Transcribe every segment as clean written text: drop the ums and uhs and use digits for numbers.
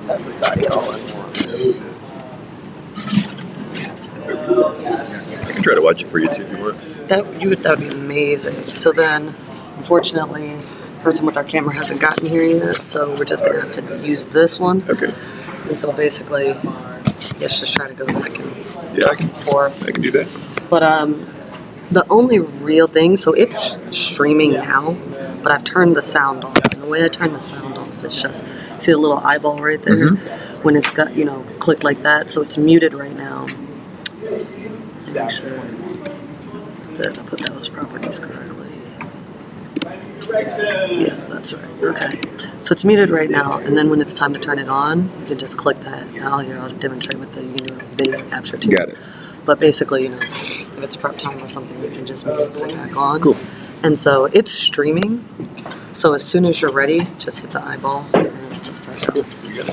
Everybody all at once. I can try to watch it for you too if you want. That would be amazing. So then, unfortunately, the person with our camera hasn't gotten here yet, so we're just gonna have to use this one. Okay. And so basically, let's just try to go back and I can forth. I can do that. But the only real thing, so it's streaming now, but I've turned the sound off. And the way I turn the sound off is just, see the little eyeball right there? Mm-hmm. When it's got, clicked like that, so it's muted right now. Make sure that I put those properties correctly. Yeah, that's right. Okay. So it's muted right now, and then when it's time to turn it on, you can just click that. And I'll demonstrate with the video capture too. Got it. But basically, if it's prep time or something, you can just mute it back on. Cool. And so it's streaming. So as soon as you're ready, just hit the eyeball and it'll just start going. You got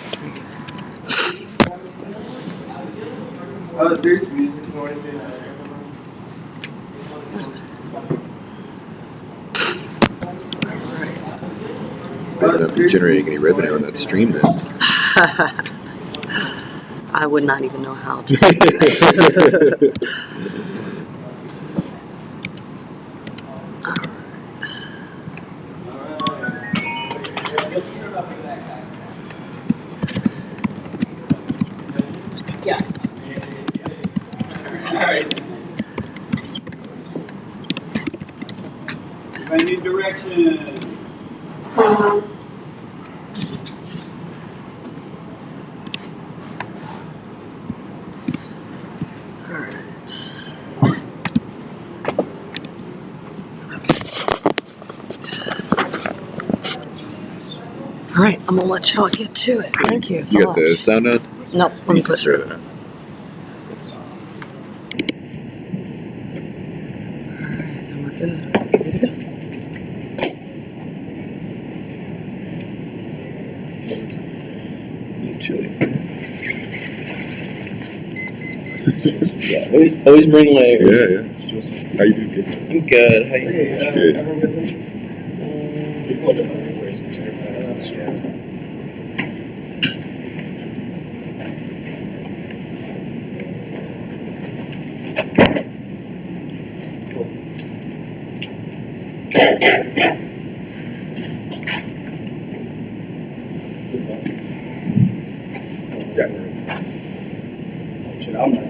it. There's music you want to say that. Better not be generating any revenue on that stream then. I would not even know how to do that. Yeah. Alright. If I need directions. All right, I'm gonna let y'all get to it. Thank you so You got the much. sound on? Nope, let me push it. it on. And we're good. Ready to go. Chili. Yeah, always bring layers. Yeah. How you doing? I'm good. How you doing? Good. Where's the turn-pass and strap? I'm not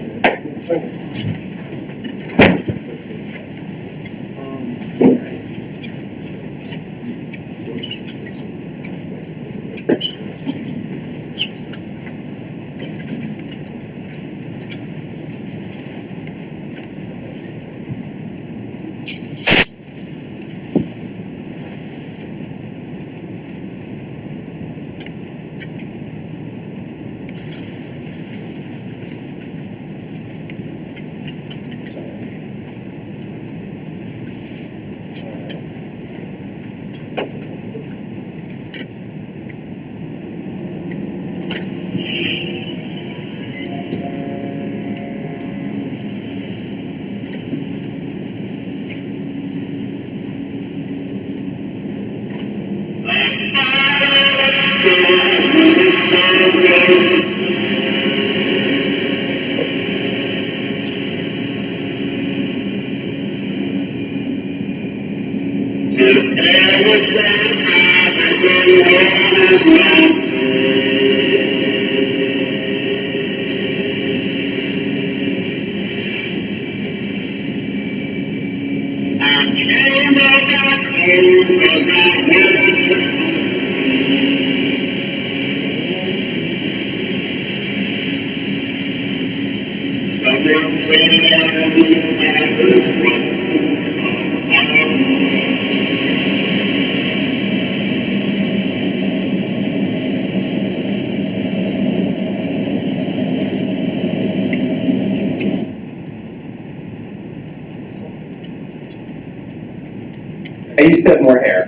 I used to have more hair.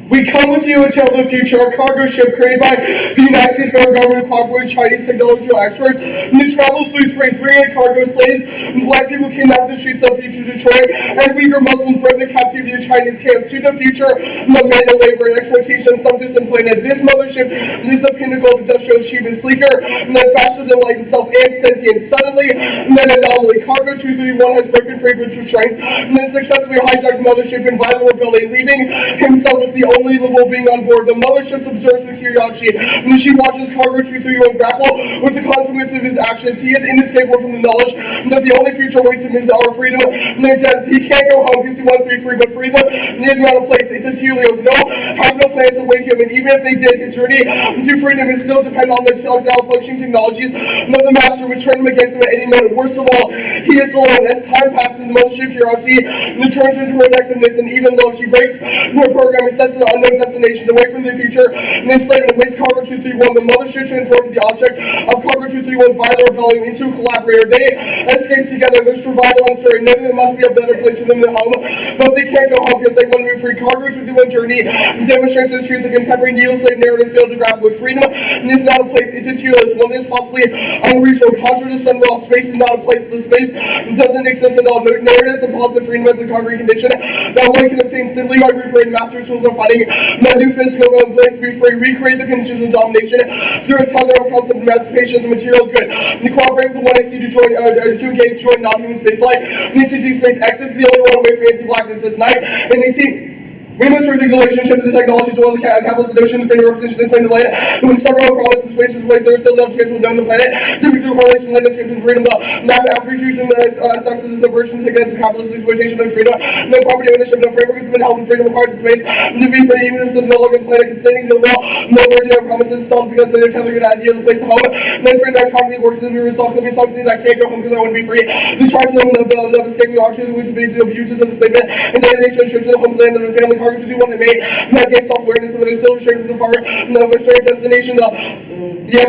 We We come with you until the future. A cargo ship created by the United States federal government cooperating with Chinese technological experts. And it travels through space, bringing cargo slaves and black people kidnapped the streets of future Detroit, and Uyghur Muslims bring the captivity of Chinese camps to the future of manual labor and exploitation on some distant planet. This mothership is the pinnacle of industrial achievement, sleeker, and then faster than light itself and sentient. Suddenly, and then anomaly, Cargo 231 has broken free from restraint, and then successfully hijacked the mothership in violent rebellion, leaving himself as the only livable being on board. The mothership observes with curiosity, and she watches Cargo 231 grapple with the consequences of his actions. He is inescapable from the knowledge that the only future awaits him is our freedom and their death. He can't go home because he wants to be free, but freedom is not a place. It's a Helios. No, have no plans to wait him, and even if they did, his journey to freedom is still dependent on the functioning technologies of the master, which turn him against him at any moment. Worst of all, he is alone. As time passes, the mothership curiosity returns into her inactiveness, and even though she breaks her program and sets an unknown destination away from the future and enslavement awaits Cargo 231, the mothership transforms the object of Cargo 231 violent rebellion into a collaborator. They escape together. Their survival uncertain. Maybe there must be a better place for them than home, but they can't go home because they want to be free. Cargo 231 journey demonstrates the truth of contemporary neo-slave narratives failed to grapple with freedom. And it's not a place. It's a Helios. One that is possibly unreachable. Contra to sunrise. Space is not a place. The space doesn't exist at all. Narratives and positive freedom as a concrete condition that one can obtain simply by recreating master tools of fighting. Not new physical place to be free. Recreate the conditions of domination through a tether of concept of emancipation as a material good. And cooperate with the one I see to join to engage join non-human spaceflight. Need to do space X is the only one away from anti-blackness this night. And 18. We must rethink the relationship to the technologies, well, the capitalist notion, the freedom of representation, and claim to land. And when several promise in space is placed, there is still no chance of knowing the planet. Typically, the correlation of landscape to the freedom, the map after using the steps of the subversion against capitalist exploitation of freedom. No property ownership, no framework has been held in freedom requires space. And to be free, even if it's no longer the planet, consenting to the law, no more do have promises stalled because they're telling you the idea of the place to home. And then freedom economy works as a result of these things. I can't go home because I want to be free. The tribes of escaping auction, which is the abuses of the statement, and then they should to the homeland of the family Cargo 51 and made. Not against self-awareness, but they're still restrained from the far straight destination. The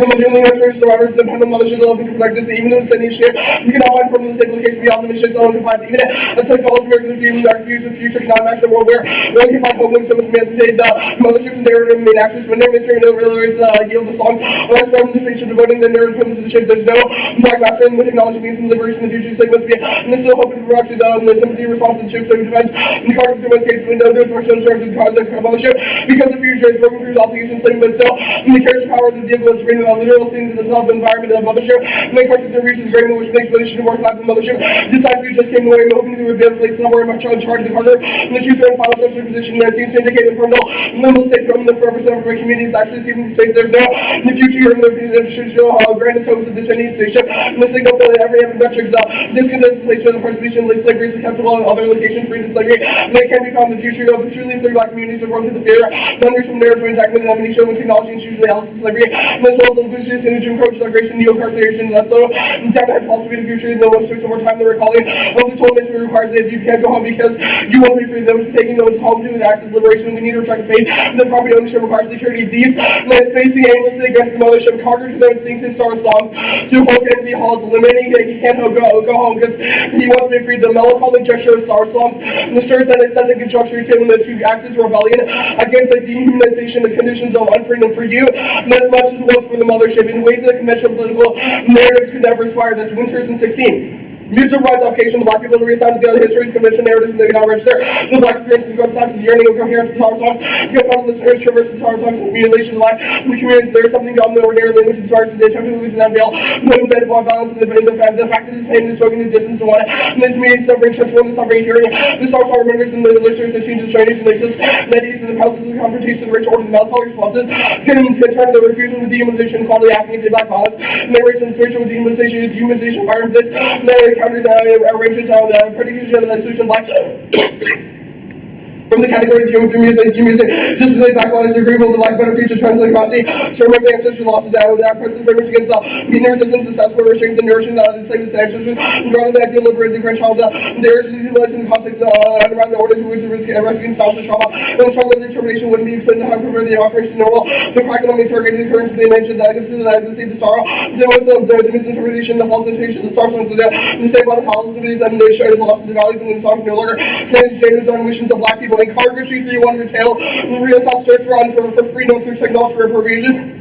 Madeleine experienced survivors depend on mothership love and practice, even though it's destination. We cannot find permanent stable location beyond the mission's own confines. Even until college American feeling that refuse the future cannot imagine a world where one can find hope when someone's emancipated. The mothership's narrative and main actors, when their mystery and the lyrics yield the songs. Unless from the spaceship devoting the narrative to the ship, there's no black master and the technology things and liberation in the future. So must be and there's still hope to provide to the sympathy response and ships and defense. And the Cargo 2 escapes window doors where some serves the mothership because the future is working through the application setting, but still, and the carries power of the vehicle is bringing the literal scene to the self-environment of the mothership. And they cartoon the recent agreement, which makes relation to work life of the mothership. Decides we just came away, hoping they would be able to place somewhere in charge of the cargo. And the two third and final transfer position that seems to indicate the permanent limbo state from the forever self of community is actually seeming to space. There's no in the future here in the institutional grandest hopes of the Chinese spaceship. And the signal filling every metrics this condenses the place where the participation in slavery is acceptable in other locations free to slavery. And they can be found in the future of truly free black communities are born to the fear. Non-reachable narratives were intact with the show when technology and usually elements of slavery. And as well as the inclusions in Jim Crow, migration, neo-incarceration, and so that had possibly the future is no one switch over time they're recalling. Only told mystery requires that if you can't go home because you want to be free, those taking those home to the access liberation, we need to attract faith. And the property ownership requires security. These men facing aimlessly against the mothership, Carter to them sings his star songs to Hulk empty halls, eliminating that he can't go home because he wants to be free. The melancholic gesture of star songs, and the stern and ascendant construction retailing the two axes rebellion against the dehumanization of conditions of unfreedom for you, and as much as once for the mothership in ways that conventional political narratives could never aspire. That's Winters in 16. Music provides application to black people to reassign to the other histories, conventional narratives, and they cannot register. The black experience of the growth times and the yearning of coherence of tower songs. You have found listeners traverse the tower songs and mutilation of life. In the communities, there is something beyond the ordinary language inspired to the attempt to move into that veil. No embed of violence in the fact that this pain is spoken in the distance to one. And this means suffering, transform the suffering, hearing. The stars are reminders and the listeners that change the Chinese and laces. Ladies and the houses of confrontation, the rich order, the melancholy responses. Can turn to the refusal of dehumanization, quality acting into black violence. And they raise some spiritual dehumanization, it's humanization environment. This, and they counter arranges on the prediction of the solution black. From the category of human music, just really background is agreeable to like better future trends like capacity. So remember the ancestral losses that present frameworks against meeting resistance to successful restricting the nourishing the same ancestors, rather than feel liberated the grandchild, the heirs of these events in the context around the orders which are rescuing styles of trauma. And the trouble with the determination wouldn't be explained to how prefer the operation normal. The crack on interrogating the currents of the invention that consider that the sorrow, the misinterpretation, the false interpretation, the star songs of the same about the policies and the shows lost in the values and the songs no longer changes on wishes of black people. and Cargo 231 retail, real South search around for freedom through technology appropriation.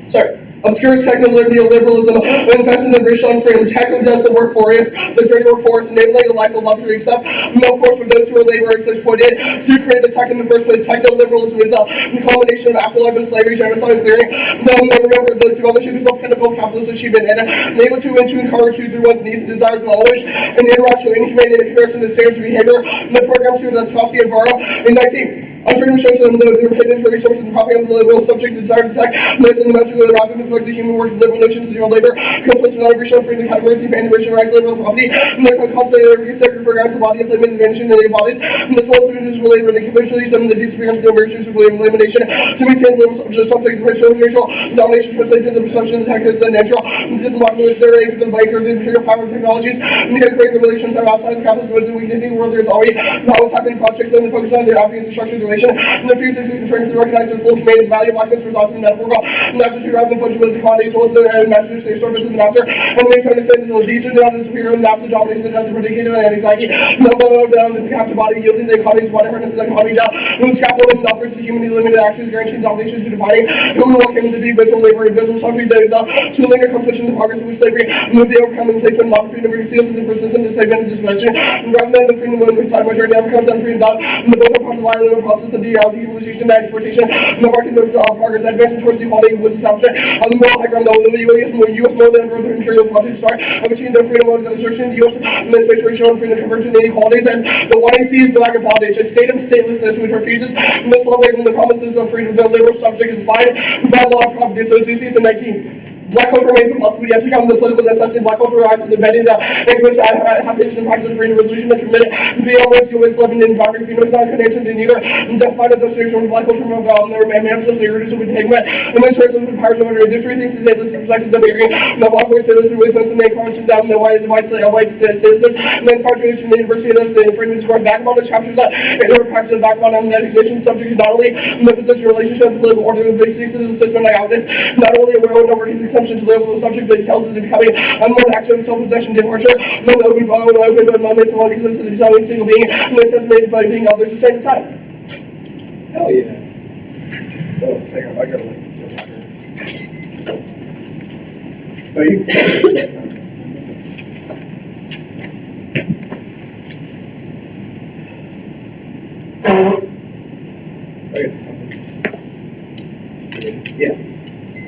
Sorry. Obscures techno-neoliberalism, invests in the racial freedom, techno does the work for us, the dirty work for us, enabling a life of luxury stuff. And of course, for those who are laborers exploited, to create the tech in the first place, techno-liberalism is the combination of afterlife and slavery, genocide, and clearing. Remember, the scholarship is the pinnacle of capitalist achievement, and able to in-tune Cargo 231's needs and desires and always an irrational, inhumane, in comparison to standards of behavior. And the program to the Scotty and Vara in 19. Unfreedom shows them the hidden resources and propaganda of the liberal subject to desire to tech, notes in the mental rather than the human work, liberal notions of labor, complex without racial freedom, categories, and racial rights, liberal property, and the constantly research for grounds of bodies, like invention and bodies, and as well as individual labor, and the conventionally some of the deeds becomes the emergence of labor elimination to maintain liberal subject to racial domination, translated to the perception of the tech as the natural, and this model is their aim for the biker, the imperial power technologies, and they can create the relations that are outside of the capitalist wisdom. We can think where there's already how it's happening projects and the focus on the obvious and structured relation, and the few systems and trends to recognize the full humanity value of blackness results in the metaphorical, and after two rather than function with the quantity as well as the imaginary surface of the master, and makes understand that these are not superior and the absolute domination of the predicated and anxiety, no those and captive body yielding the economy's whatever and the economy down, and the scaffolding offers the humanly limited actions guaranteeing domination to defining who and what came to be visual labor and visual suffering to linear competition the progress of slavery, and would be overcome in place when modern freedom seals and the persistent enslavement and dispossession, and rather than the freedom of the side majority never comes on freedom does, and the both are part of the violent process of the dehumanization and exploitation, and the market moves progress advancing towards the equality was established on the moral high ground that the U.S. more than the imperial project start of achieving their freedom of assertion in the U.S. and the space racial and freedom converged to the inequalities, and the one I see is black and bondage, a state of statelessness which refuses and misleading the promises of freedom. The liberal subject is defined by law of property. So it's in 19. Black culture remains a must, but yet to come the political necessity. Black culture rights and defending the increments habitation and practice of freedom resolution and committed and being able to always living in boundary freedom is not connected to neither. And the fight of the situation with black culture of their manifesto they reduce with pigment and then shirts with powers of there's three things to say this perspective of hearing. No black boys say this really sense to make promise to them, no white citizen, and then far tradition in the university of those the freedom of discourse vagabond chapters that and the practice of vagabond and the definition subject to not only the position relationship political order the basics of the system like this, not only a world working to the liberal subject, but it tells us to becoming unmoored action of self-possession, departure, no open moments, and one existence of becoming a single being, and then sense made by being others at the same time. Hell yeah. Oh, hang on, I gotta Are you? Okay. Yeah.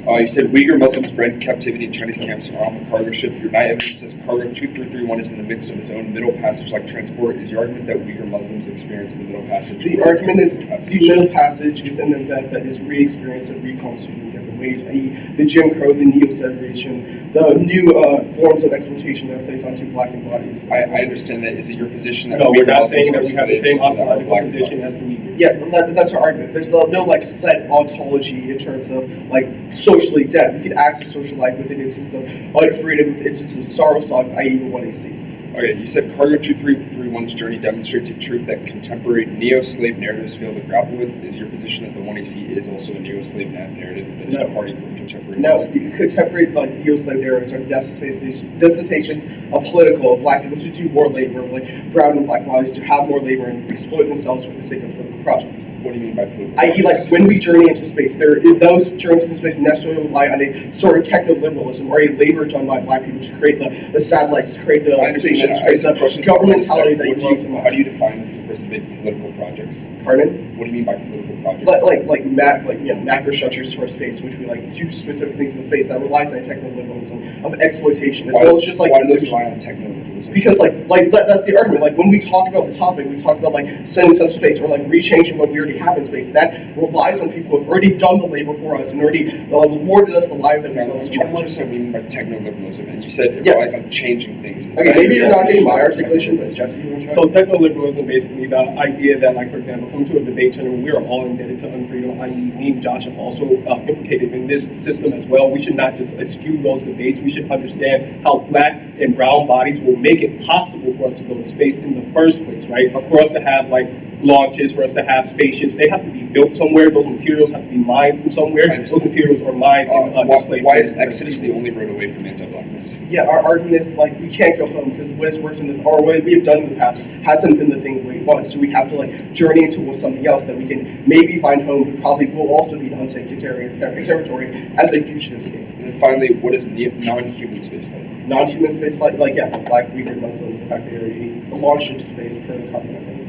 You said Uyghur Muslims bred in captivity in Chinese camps are on the cargo ship. Your night evidence says cargo 2331 is in the midst of its own middle passage like transport. Is your argument that Uyghur Muslims experience the middle passage? The argument is the middle passage is an event that is re-experienced and reconstituted in different ways, i.e. the Jim Crow, the neo-segregation, the new forms of exploitation that are placed onto black and bodies. I understand that. Is it your position that we're not Muslims saying that we have the same ontological position as the Uyghurs. Yeah, that's our argument. There's no like set ontology in terms of like socially dead. We can access social life within instances of unfreedom, with instances of sorrow songs, i.e. what I see. Okay, you said Cargo 2331's journey demonstrates a truth that contemporary neo-slave narratives fail to grapple with. Is your position that the one you see is also a neo-slave narrative that is departing from contemporary? No, contemporary neo-slave narratives are dissertations of political of black people to do more labor, of like brown and black bodies to have more labor and exploit themselves for the sake of political projects. What do you mean by political? I.e., like when we journey into space, those journeys into space necessarily rely on a sort of techno-liberalism or a labor done by black people to create the satellites, to create the spaceships, create the governmentality that you love so much. How do you define political projects? Pardon? What do you mean by political projects? Macro structures towards space, which we like do specific things in space that relies on techno-liberalism of exploitation, as well as just like why do those rely on techno-liberalism? Because that's the argument. Like when we talk about the topic, we talk about like sending some space or like rechanging what we already have in space. That relies on people who have already done the labor for us and already awarded us the life that we want. What does that mean by techno-liberalism? And you said it relies on changing things. Okay, maybe you're not getting my articulation, but Jesse, you want to try? So techno-liberalism basically the idea that, like, for example, come to a debate center where we are all indebted to unfreedom, i.e. me and Josh have also implicated in this system as well. We should not just eschew those debates. We should understand how black and brown bodies will make it possible for us to go to space in the first place, right? For us to have, like launches, for us to have spaceships. They have to be built somewhere. Those materials have to be mined from somewhere. Those materials are mined and displaced. Why is Exodus the only road away from anti-blackness? Yeah, our argument is like we can't go home because what has worked or what we have done in the past hasn't been the thing we want. So we have to like journey into something else that we can maybe find home, but probably will also be unsafe territory as a fugitive state. And then finally, what is non-human spaceflight? Non-human spaceflight, like yeah, Black Uyghur Muslims, the fact that they launched into space per the carbon emissions.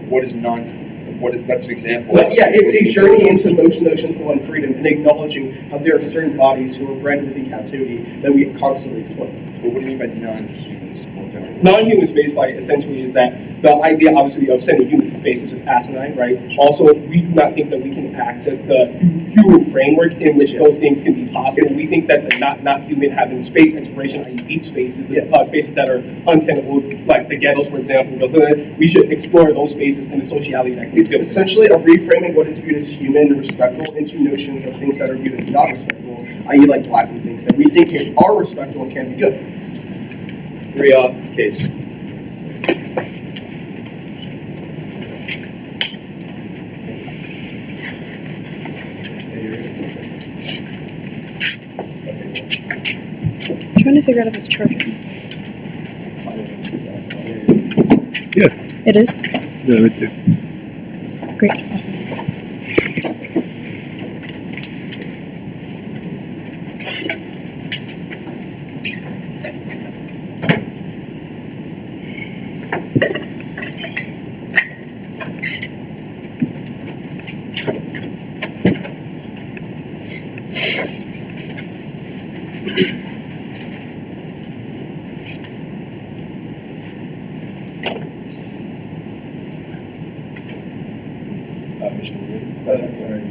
What is that's an example. But yeah, it's a journey into notions of freedom and acknowledging how there are certain bodies who are bred within captivity that we constantly exploit. But what do you mean by non-human? Non-human spaceflight essentially is that the idea, obviously, of sending humans to space is just asinine, right? Also, we do not think that we can access the human framework in which those things can be possible. We think that the not human having space exploration, i.e. deep spaces, spaces that are untenable, like the ghettos, for example, we should explore those spaces and the sociality that can be It's built. essentially a reframing what is viewed as human and respectful into notions of things that are viewed as not respectful, i.e. like blacking things that we think are respectful and can be good. Case. I'm trying to figure out if it's charging. Yeah. It is? Yeah, right there. Great. Awesome. That's right.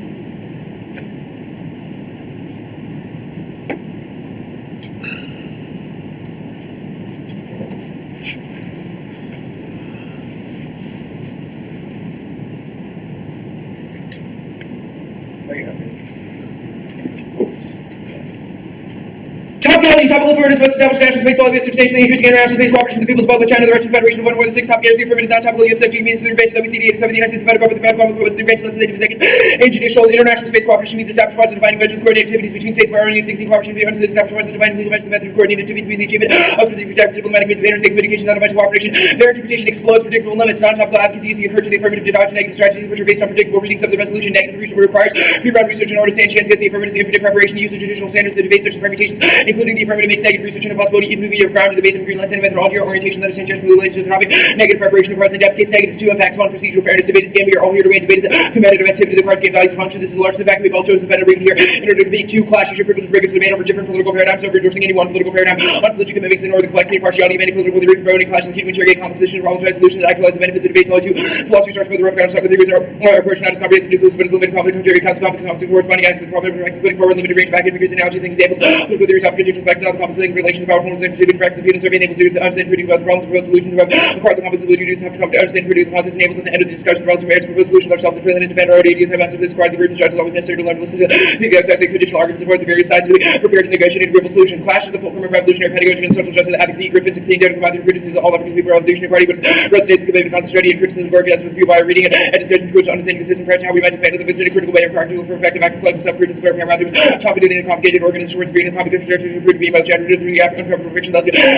Top County, top of the Florida, must establish national space policy substantially increasing international space cooperation with the People's Republic of China, the Russian Federation, one more than 6 top guarantees for minutes, non-topical UF-17 means the base WCD 87 the United States federal government, the federal government was the branch legislative executive and judicial international space cooperation means establish process defining budget coordinated activities between states by RNU 16 cooperation beyond the establish process defining legal the method of coordinated activity between the achievement of specific diplomatic means of interstate communication, non-budget cooperation. Their interpretation explodes predictable limits, non-topical advocacy using occur to the affirmative to dodge negative strategies which are based on predictable readings of the resolution. Negative research requires pre-round research in order to stand chance against the affirmative infinite preparation use of judicial standards to debate such permutations, including the affirmative makes negative research and a possibility even to be ground to debate the green lines and methodology or orientation that is tangential related to the topic. Negative preparation of president advocates negatives 2 impacts 1 procedural fairness debate is game. We are all here to win. Debate is a competitive activity that requires game values and function. This is largely the fact we've all chosen the better reading here in order to debate 2 clashes or privileges rigorous debate over different political paradigms over endorsing any one political paradigm on political commitments and or the complexity and partiality of any political theory promoting clashes keeping interrogate composition problems by solutions that actualize the benefits of debates. Only 2 philosophy starts with the rough ground stock with theories our approach not as comprehensive inclusive but as limited conflict contrary accounts complex corresponding acts with problem practice putting forward limited range back and figures analogies and examples political theories of conditions back to the compensating relation to powerful and specific practice of and survey enables you to understand pretty about the problems and proposed solutions about acquire the complex ability to have to come to understand pretty the process enables us to enter the discussion of problems and merits proposed solutions ourselves to present and defend our ideas have answered this required the group is always necessary to learn to listen to the outside the traditional arguments support the various sides to be prepared to negotiate an agreeable solution. Clash is the fulcrum of revolutionary pedagogy and social justice advocacy. Griffin 16 dare to provide the criticism of all African people of the revolutionary party but resonates the commitment concentrated and criticism of organized with view by reading it and discussion to understanding the system practice how we might disband the visit a critical way of practical for effective active collective self-criticism for paramount complicated and complicated organised towards being a complicated structure to be about chapter 3 after uncovered fiction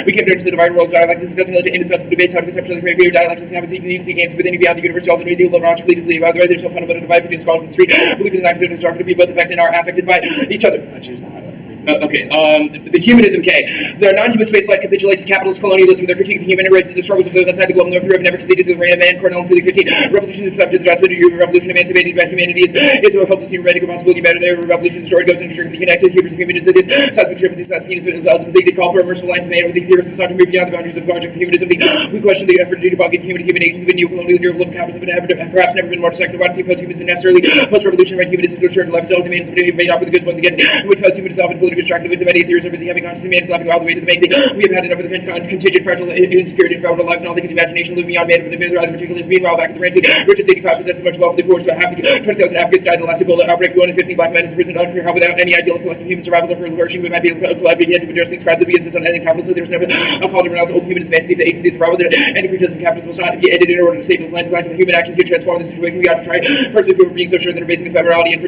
we came to the divine world dialect discussing indispensable debates how to conceptualize the creative dialects and habits you see games within and beyond the universe all the medieval logically to believe other there's no fundamental divide between scholars and the street believing the active and to be both affected and are affected by each other. I changed the highlight. The humanism K. Their non-human space-like capitulates capitalist colonialism, their critique of human rights, the struggles of those outside the global north have never conceded to the reign of man. Cornell and City 15. Revolution is to the transmitted revolution emancipated by humanity is a hopeless radical possibility better than every revolution. The story goes into the connected humans of humanism. This seismic shift of these schemes ultimately they call for a merciful line to man with the theorists start to move beyond the boundaries of project of humanism. We question the effort to debunk human agents within neo-colonial neoliberal capitalism and have perhaps never been more second about post-humanism necessarily post-revolutionary humanism to return to life its own demands made off with the goods once again. We post-humanism often political distracted with the many theories of busy having consciously made us laughing all the way to the making. We have had enough of the contingent, fragile, insecurity, and fragile lives, and all thinking the imagination living beyond man, but rather particulars. Meanwhile, back at the ranking, richest 85 possessed much wealth, the poorest about half the 20,000 Africans died in the last Ebola outbreak. 215 black men in prison, unclear how without any ideal of collective human survival or flourishing, we might be collaborating to address these crowds of beings on ending capital. So there was never uncalled to renounce old humanist fantasy of the agencies of survival. Any pretense of capitalism must not be ended in order to save the planet. The human action can transform the situation. We have to try. First, we being so sure that our basic ephemerality and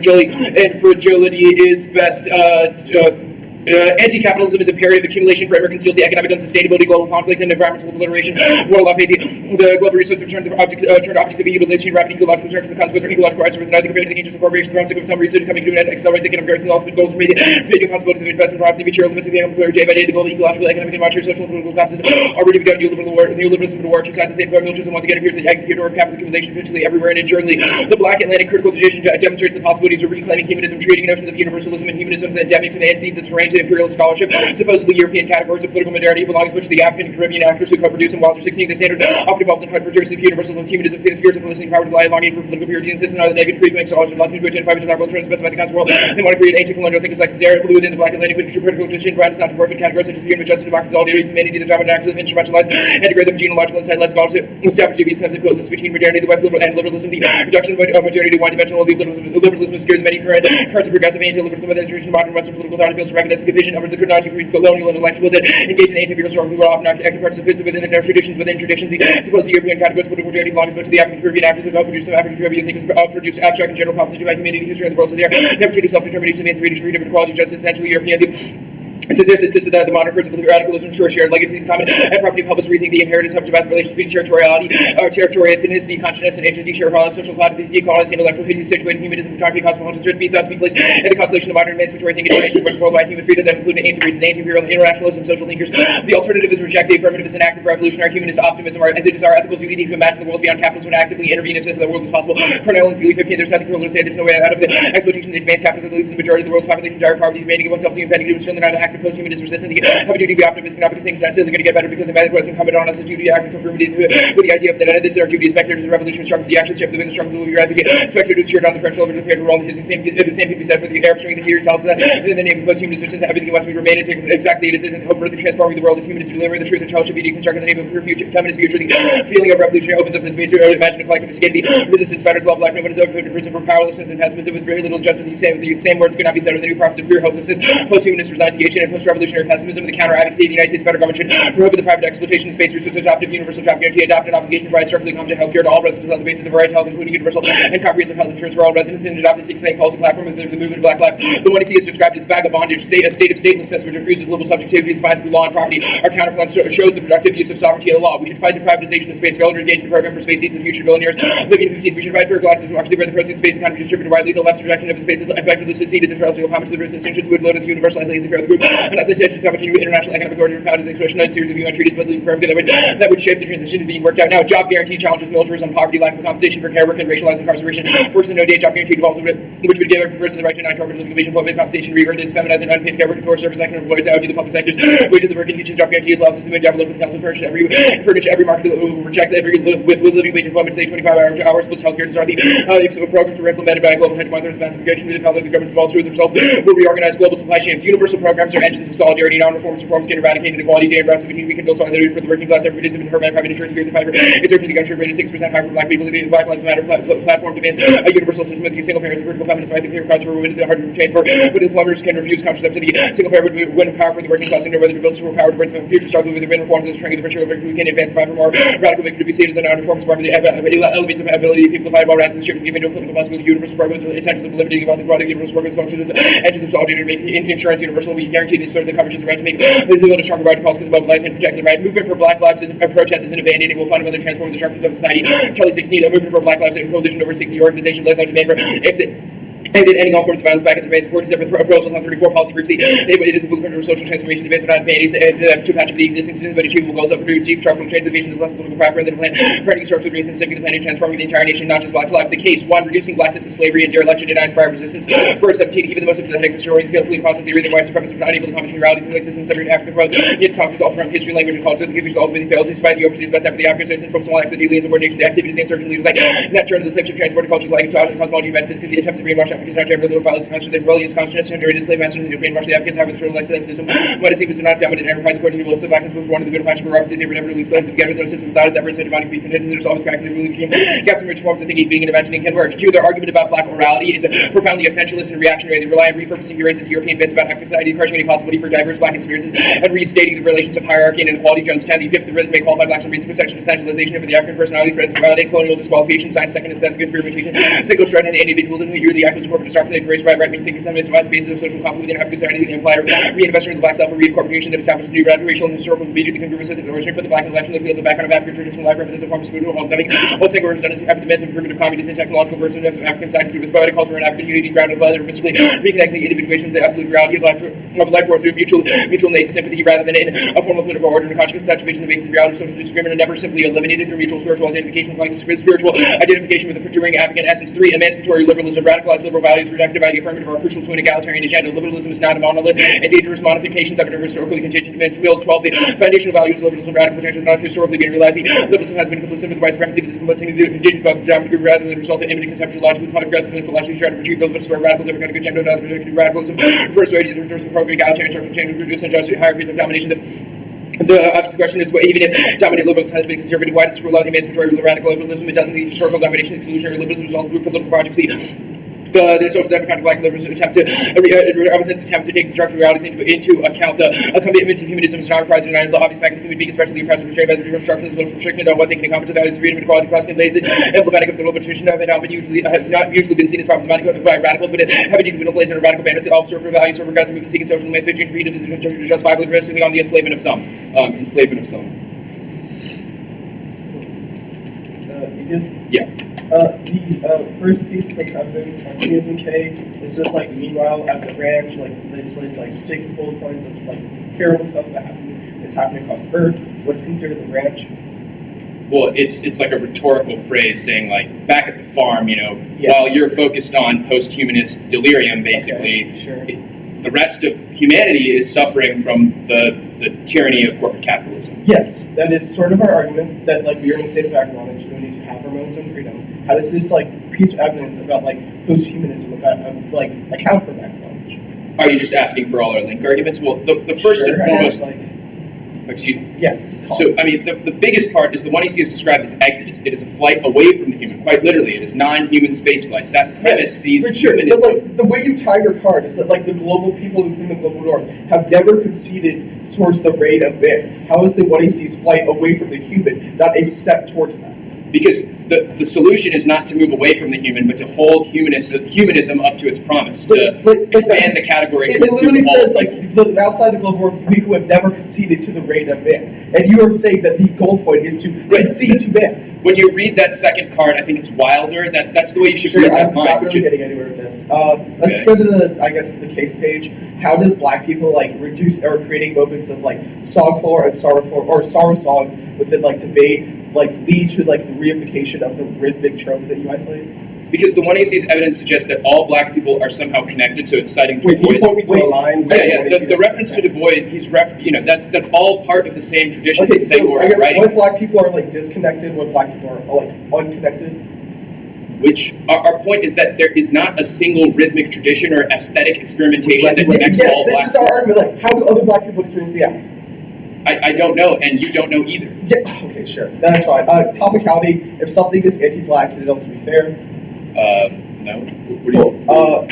fragility is best. Anti-capitalism is imperative. Accumulation forever conceals the economic unsustainability, global conflict, and environmental obliteration. Moral off the global resources turn to optics of utilization, rapid ecological destruction, the consequence of ecological rights, with neither compared to the ancient corporations, the consequence of some reason coming to an end, accelerates economic growth, and the ultimate goals of creating possibilities of investment, profit, material limits of the economic day by day. The global ecological, economic, and monetary, social, and political collapses already begun. Neoliberalism to war, two sides of the same coin, militarism once again appears to execute or capital accumulation virtually everywhere and ensuringly. The Black Atlantic critical tradition demonstrates the possibilities of reclaiming humanism, treating notions of universalism and humanism as endemic to man, seeds the terrain to imperialist scholarship. Supposedly European categories of political modernity belong as much to the African and Caribbean actors who co-produce them, while they're 16, the standard often evolves in hunt for jersey of universalism, humanism, the fears of listening power to lie longing for political purity, insist on the negative creed, scholars with lucky to identify which are not trying to specify the kinds of world they want to create ancient colonial thinkers like Cesare, within the Black Atlantic, which are critical tradition, ground is not to forfeit categories such as freedom, justice, democracy, all humanity, the drama and actions of instrumentalized and degrade them genealogical insight, led scholars to establish the kinds of equivalence between modernity, the West and liberalism, the reduction of modernity to one-dimensional liberalism obscures many currents of progressive anti-liberalism within the tradition of modern Western political thought appeals to recognize the division of the colonial and intellectual that engage in anti-imperial struggle who are often active parts of within their traditions. Within traditions, the supposed European categories political modernity belongs much to the African Caribbean actors who help produce some African Caribbean thinkers produce abstract and general propositions about humanity, history, and the world. So they never treated self-determination, emancipation, freedom, equality, justice, essentially European. It suggested that the modern currents of radicalism ensure shared legacies, common and property help us rethink the inheritance of about the relations between territoriality, territorial ethnicity, consciousness, and agency, share violence, social commodity, equality, and intellectual history, situated humanism, photography, cosmopolitan should be thus be placed in the constellation of modern emancipatory thinking towards worldwide human freedom that include anti-racism, anti-imperial, internationalism, social thinkers. The alternative is reject the affirmative as an active revolutionary humanist optimism, as it is our ethical duty to imagine the world beyond capitalism and actively intervene if the world is possible. Cornell and Seeley 15, there's nothing cruel to say, there's no way out of the exploitation of the advanced capitalism that leaves the majority of the world's population dire poverty, demanding of oneself to impending doom, certainly not an active post-humanist resistance. Have a duty to be optimistic, not because things are necessarily going to get better because the medical is incumbent on us a duty to act in conformity with the idea of that this is our duty as spectators of the revolution, struggle the action shape, the way the struggle will be advocate, spectators cheer down the French over the period role, the same can be said for the Arab Spring. The theory tells us that in the name of post-humanist resistance, everything must be remain exactly it is in the hope of transforming the world as humanists to deliver the truth, the child should be deconstructed in the name of a future, feminist future. The feeling of revolution opens up the space to imagine a collective escape. The resistance fighters love life, no one is open to prison for powerlessness and pessimism with very little judgment. The same words could not be said of the new prophets of pure hopelessness, post-humanist renunciation, and post-revolutionary pessimism. The counter-advocacy of the United States federal government should prohibit the private exploitation of space research, adopt a universal job guarantee, adopt an obligation to provide structurally competent health care to all residents on the basis of right health, including universal and comprehensive health insurance for all residents, and adopt the six-plank policy platform of the movement of Black Lives. The one he sees described as vagabondage, a state of statelessness which refuses liberal subjectivity defined through law and property. Our counterplan shows the productive use of sovereignty and the law. We should fight the privatization of space, failure to engage in the program for space seeds of future billionaires. Living in 15, we should fight for a galactic democracy where the proceeds of space economy distributed widely. The left's rejection of the space effectively succeeded the terrestrial comments of the resistance would load of the universal and lazy fair of the group. And as I said, to establish a new international economic order founded as a creation of a series of UN treaties that would shape the transition being worked out now. Job guarantee challenges militarism, poverty, lack of compensation for care work, and racialized incarceration. Forced and no-day job guarantee devolves which would give every person the right to non-corporate living wage employment compensation, re-earned feminized and unpaid care work, and forced service economic employees out to the public sectors. Wages of the working teaching job guarantee allows us to move down local council furnish every market will reject with living wage employment, say 25 hours plus healthcare to start the if some programs were implemented by a global hedge fund responsible negotiation with the public, the government's involved through the result will reorganize global supply chains. Universal programs are engines of solidarity, non-reforms can eradicate inequality day and routes between we can build solidarity for the working class. Every participant in her private insurance agreement, the fiber. It's urging the gunshot rate of 6% higher for Black people. The Black Lives Matter platform demands a universal system with the single parents and vertical feminist right. The paper cuts for women the hard to retain for, but employers can refuse contraception to the single parent would win power for the working class and know whether to build super power to bring some future struggle with the reforms as trying to the virtue of we can advance by for more radical victory to be seen as a non-reforms part of the elevates of ability of people to fight about radical shift and give into a political possibility. Universal programs are essential to limiting about the broader universal programs functions engines of solidarity to make insurance universal. We guarantee to sort of the coverage of the right to make people to stronger right to policies about lives and protect the right. Movement for Black Lives and protest is an abandoning will fundamentally transform the structures of society. Kelly 16, a movement for Black Lives and coalition over 60 organizations lays out demand for exit. And then ending all forms of violence back at the base of 47 proposals on 34 policy frequency. It is a blueprint for social transformation based on advantages to patch up the existing systems but achievable goals of produce structural change. The vision is less political power than the plan. Parenting starts with race and civic the plan transforming the entire nation, not just Black lives. The case 1, reducing blackness of slavery and dereliction denies prior resistance. Verse 17, even the most sympathetic historians fail to complete process theory that white supremacists were unable to accomplish reality through existence of African growth. Yet talkers all from history, language, and culture. The gives ultimately failed despite the overseas best effort the African citizens from small acts of aliens and subordination to activities and insurgent leaders like net turn to the slave ship transport culture like cosmology metaphysics. The attempts to brainwash Africans not driven little violence, conscious, rebellious, conscious, and during the slave masters in the Ukraine, Russia, the Africans have a true life system. What it seems to not dominant enterprise according to the of Africans was one of the middle fashion for Robertson, they were never released slaves together with their system without its efforts to divine be connected. There's always cracking the ruling regime. Gaps in rich forms of thinking, being, and imagining converge. Two, their argument about black morality is profoundly essentialist and reactionary. They rely on repurposing racist European myths about African society, crushing any possibility for diverse black experiences, and restating the relations of hierarchy and inequality. Jones 10, the fifth, the rhythm may qualify blacks and reads perception essentialization of the African personality, credits to validate colonial disqualification, science, second, and seventh, experimentation, single shred, and individualism. You're the actors of corporate disarticulated race by right-wing thinkers, that survive the basis of social conflict within African society, the implied reinvestment of the black self, a reincorporation that establishes new racial and historical media, the congruence of the origin for the black election, the background of African traditional life represents a form of spiritual homecoming. One single redundancy after the myth of primitive communities and technological versions of African society with poetic culture and African unity grounded by the mystically reconnecting the individuation with the absolute reality of life force through mutual native sympathy rather than in a form of political order and conscious activation, the basis of reality of social disagreement, and never simply eliminated through mutual spiritual identification, spiritual identification with the perturbing African essence. 3, emancipatory liberalism, radicalized liberal values rejected by the affirmative are crucial to an egalitarian agenda. Liberalism is not a monolith, and dangerous modifications of it are historically contingent mills. 12, the foundational values of liberalism, radical protection, not historically been realized. Liberalism has been complicit with white supremacy, but this complicity is contingent about the dominant group rather than the result of imminent conceptual logic with progressive and philosophy trying to achieve liberalism where radicals have become agenda, not the radicalism. First, ideas in terms of appropriate egalitarian structural change, reduce injustice, higher rates of domination. The obvious question is, even if dominant liberalism has been conservative, why does it rule out emancipatory radical liberalism? It doesn't need historical domination, exclusionary liberalism is all group political projects. The social democratic black liberalism attempts to take the structural realities into account. A commitment to humanism is not required to deny the obvious fact that human beings, especially oppressed and betrayed by the different structures of social restriction on what they can accomplish, the values of freedom and equality, class and lazy, emblematic of the liberal tradition have not usually been seen as problematic by radicals, but have indeed been placed in a radical banner to all serve for values, for progressive movement seeking social emancipation, freedom is justifiably resting on the enslavement of some. Yeah. The first piece from evidence on Q and K is just like, meanwhile at the ranch, like this lists like 6 bullet points of like terrible stuff that is happening across Earth. What is considered the ranch? Well, it's like a rhetorical phrase saying like, back at the farm, while you're focused on post-humanist delirium, basically, okay, sure. The rest of humanity is suffering from the tyranny of corporate capitalism. Yes, that is sort of our argument that like we are in a state of back knowledge, we need to have our moments of freedom. How does this like piece of evidence about like post-humanism like account for back knowledge? Are you just asking for all our link arguments? Well, the first and foremost. Yeah. So, I mean, the biggest part is the one you see is described as exodus. It is a flight away from the human, quite literally. It is non-human space flight. That premise sees humanism. But like the way you tie your card is that like the global people within the global north have never conceded towards the raid of man. How is the 1AC's flight away from the human not a step towards that? Because the solution is not to move away from the human, but to hold humanism up to its promise, to expand the category. It literally says, like, outside the global north, we who have never conceded to the reign of man. And you are saying that the goal point is to concede to man. When you read that second card, I think it's Wilder. That's the way you should read that line. I'm not really getting anywhere with this. Let's go to the case page. How does black people like reduce or creating moments of like songful and sorrow songs within like debate like lead to like the reification of the rhythmic trope that you isolate? Because the 1AC's evidence suggests that all black people are somehow connected, so it's citing Du Bois. Can you point me to a line? The reference to Du Bois, that's all part of the same tradition. Okay, so I guess writing. what black people are like disconnected, what black people are like unconnected? Which our point is that there is not a single rhythmic tradition or aesthetic experimentation that connects all black people. Yes, this is our argument. Like, how do other black people experience the act? I don't know, and you don't know either. Yeah, okay, sure. That's fine. Topicality, if something is anti-black, can it also be fair? No. Cool.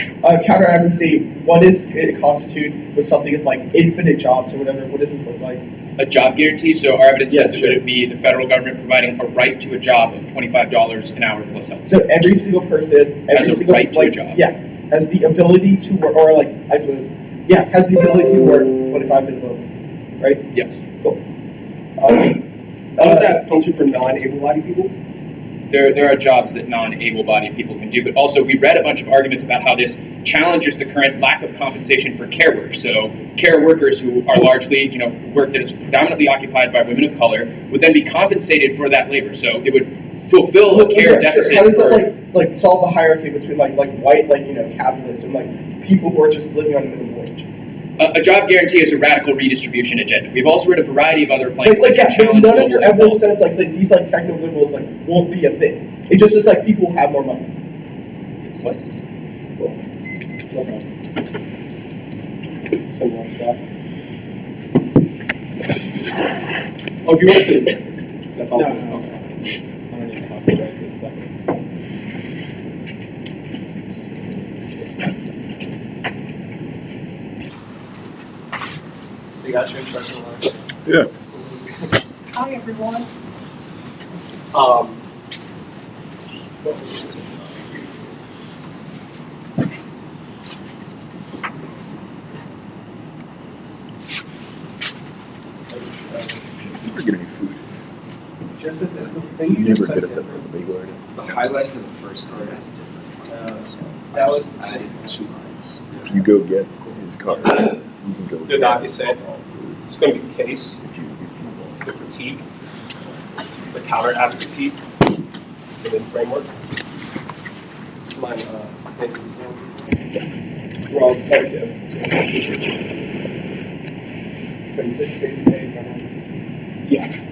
Counter-advocacy, what does it constitute when something is like infinite jobs or whatever? What does this look like? A job guarantee. So our evidence says it would be the federal government providing a right to a job of $25 an hour plus health. So every single person has a right to a job. Yeah, has the ability to work, or like I suppose, has the ability to work 25 minutes, right? Yes. Cool. How does that function for non-able-bodied people? There are jobs that non-able-bodied people can do, but also we read a bunch of arguments about how this challenges the current lack of compensation for care work. So care workers who are largely, work that is predominantly occupied by women of color would then be compensated for that labor. So it would fulfill a care deficit. Sure. How does that like solve the hierarchy between like white capitalists and like people who are just living on minimum wage? A job guarantee is a radical redistribution agenda. We've also read a variety of other plans. But none of your evidence says like these like techno-liberals like won't be a thing. It just says like people have more money. What? No problem. Send one shot. Oh, if you want to step out. No, okay. I don't need to copy right this second. You guys your introduction, Lawrence? Yeah. Hi, everyone. Never get any food. Just as the thing you Never just could said. have said the bagel already. The highlighting of the first card is different. So That was I added 2 lines. If you go get his card, you can go. the dot is set. It's going to be the case, If you want. the critique, the counter advocacy, and then framework. Mine, thank you, Stan. We're all thank you. So you said case A, yeah.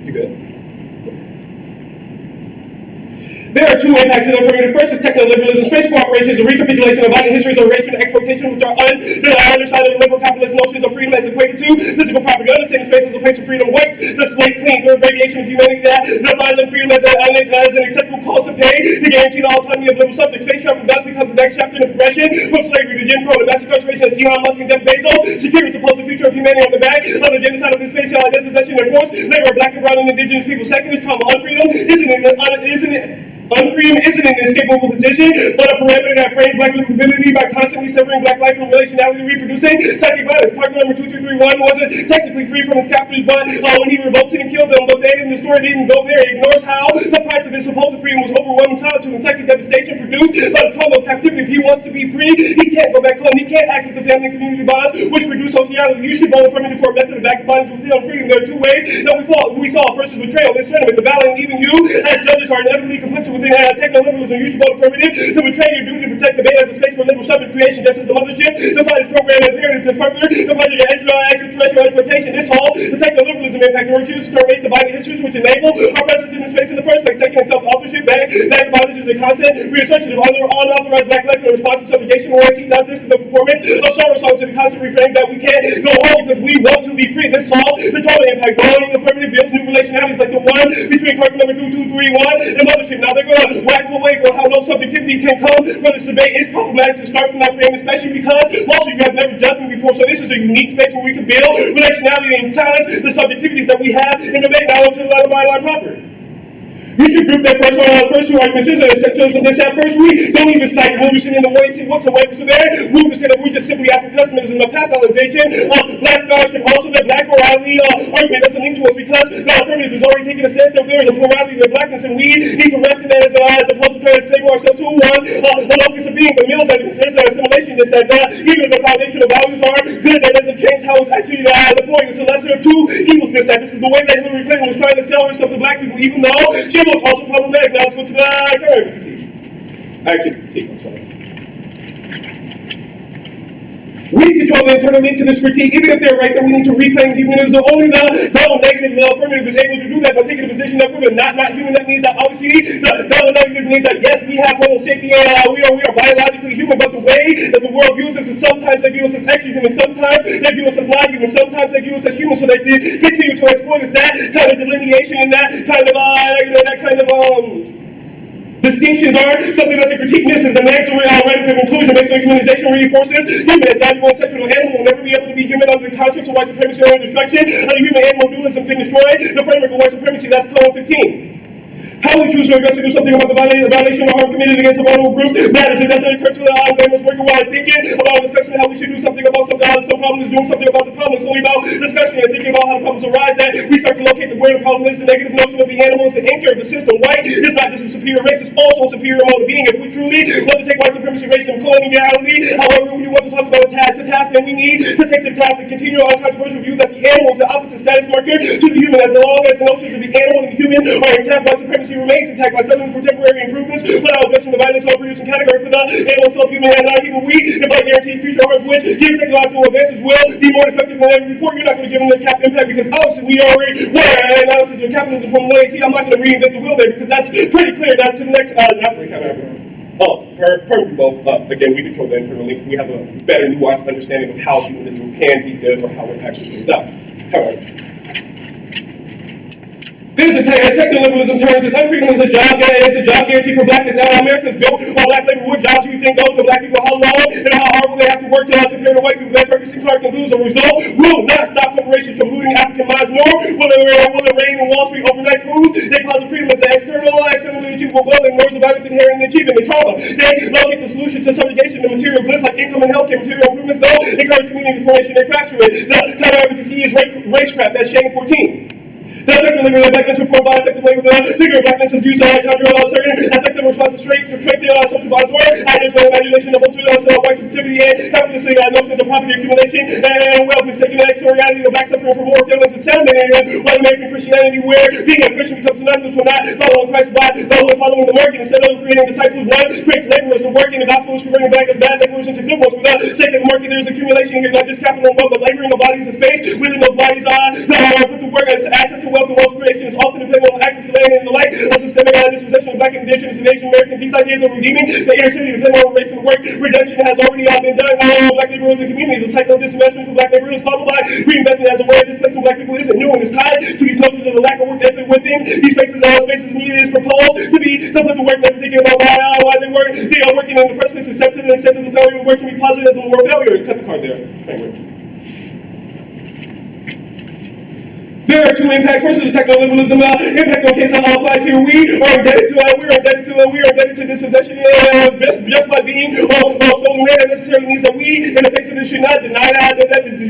You good? There are 2 impacts of the affirmative. First is techno-liberalism. Space cooperation is a recapitulation of violent histories of racial exploitation, which are underside of the liberal capitalist notions of freedom as equated to physical property. Understanding space as a place of freedom wipes the slate clean through a radiation of humanity that defines freedom as an acceptable cost to pay to guarantee the autonomy of liberal subjects. Space travel thus becomes the next chapter in the progression from slavery to Jim Crow to mass incarceration as Elon Musk and Jeff Bezos secure the supposed future of humanity on the back of the genocide of the space dispossession and force labor of black and brown and indigenous people. Second is trauma. Unfreedom Unfreedom isn't an inescapable position, but a parameter that frames black livability by constantly severing black life from relationality, reproducing psychic violence. Cardinal number 2331 wasn't technically free from his captors, but when he revolted and killed them, but they didn't, the story didn't go there. It ignores how the price of his supposed freedom was overwhelming solitude and psychic devastation produced by the trauma of captivity. If he wants to be free, he can't go back home. He can't access the family and community bonds, which produce sociality. You should vote affirmative for a method of back bondage with freedom. There are 2 ways that we saw. First is betrayal. This sentiment, the ballot, and even you, as judges, are inevitably complicit within techno-liberalism. You should vote affirmative to betray your duty to protect the bay as a space for liberal subject creation, just as the mothership defined its program as imperative to further the project of extraterrestrial exploitation. This solves the techno-liberalism impact. The refuse to erase divided histories which enable our presence in the space in the first place. Second, self-authorship. Back bondage is a constant reassertion of unauthorized black life in response to subjugation. Whereas he does this with the performance of sorrow songs to the constant refrain that we can't go home because we want to be free. This solves the trauma impact. Voting affirmative builds new relationalities like the one between curriculum number 2231 and mothership. Now they're going to wax away on how no subjectivity can come from this debate. It's problematic to start from that frame, especially because most of you have never judged me before. So this is a unique space where we can build relationality and challenge the subjectivities that we have in debate, not only to the line proper. You should group that first 2 arguments. This first week, don't even cite Wilderson in the way, see whatsoever. So there, Wilderson, that we're just simply after pessimism, a pathologization of black scholarship. Also, that black morality argument doesn't link to us because the affirmative is already taking a sense that there is a plurality of blackness, and we need to rest in that as opposed to trying to save ourselves to a locus of being. But Mill's evidence, there's an assimilation that said that even if the foundational values are good, that doesn't change how it's actually deployed. It's a lesser of 2 evils. This is the way that Hillary Clinton was trying to sell herself to black people, even though she was also problematic. Now let's go to the counter advocacy. I'm sorry. We control the internal link to this critique. Even if they're right that we need to reclaim humanism, only the double negative affirmative is able to do that by taking a position that we're not human. That means that obviously the double negative means that yes, we have Homo sapien, we are biologically human, but the way that the world views us is sometimes they view us as extra human, sometimes they view us as not human, sometimes they view us as human, so they continue to exploit us. That kind of delineation and that kind of Distinctions are something that the critique misses. The next radical conclusion based on humanization reinforces human as valuable and sexual animal will never be able to be human under the constructs of white supremacy or destruction. The human animal dualism can destroy the framework of white supremacy. That's column 15. How we choose to address and do something about the violation or harm committed against vulnerable groups matters. It doesn't occur to the famous working while thinking about discussing how we should do something about some problem is doing something about the problem. It's only about discussing and thinking about how the problems arise that we start to locate where the problem is. The negative notion of the animal is the anchor of the system. White is not just a superior race, it's also a superior mode of being. If we truly want to take white supremacy, racism, coloniality, however we want to talk about a task, then we need to take the task and continue our controversial view that the animal is the opposite status marker to the human. As long as the notions of the animal and the human are intact, white supremacy remains intact. By settling for temporary improvements without addressing the violence self-producing category for the animal, self-human, and non-human. We, if I guarantee future harms which given technological advances will be more effective than ever before, you're not going to give them the cap impact because obviously we already were an analysis of capitalism from way. See, I'm not going to reinvent the wheel there because that's pretty clear. Now to the next, not to the perfectly both. Again, we control the internal link. We have a better nuanced understanding of how humanism can be good or how it actually plays out. However, this is techno-liberalism terms. This unfreedom is a job, it's a job guarantee for blackness. Now America is built on black labor. What jobs do you think go to black people? How long and how hard will they have to work to compare to white people? That Ferguson Clark concludes a result will not stop corporations from looting African minds, nor will it rain in Wall Street overnight crews. They cause freedom as an externally achievable goal, ignores the violence inherent in achieving the trauma. They locate the solution to subjugation to material goods like income and healthcare. Material improvements, though, encourage community formation. They fracture it. The counter-advocacy is racecraft. That's shame 14. The effective labor of blackness report by effective labor, the figure of blackness is used to conjure certain effective responses straight to strengthen social bonds or ideas for imagination of white sensitivity and capitalistic notions of property accumulation and wealth mistaken exoriality of black suffering for more feelings and sentiment white American Christianity where being a Christian becomes synonymous with not following Christ by following the market instead of creating disciples. One creates laborers and work in the gospel is converting back bad laborers into good ones. For the sake of the market, there's accumulation here, not just capital and wealth, but laboring of bodies and space within those bodies put to work as access to wealth and wealth creation is often dependent on access to land and the like. A systemic dispossession of black and indigenous and Asian Americans. These ideas of redeeming the inner city depend on race and work. Redemption has already been done on black neighborhoods and communities. A cycle of disinvestment from black neighborhoods followed by reinvestment as a way of displacing black people isn't new and is tied to these notions of the lack of work ethic within these spaces. All spaces needed is proposed to put the work never thinking about why they are working in the first place, except to the extent that the failure of work can be positive as a moral failure. Cut the card there. Framework. There are two impacts. First is techno-liberalism. Impact on case applies here. We are indebted to dispossession just by being stolen land. That necessarily means that we, in the face of this, should not deny that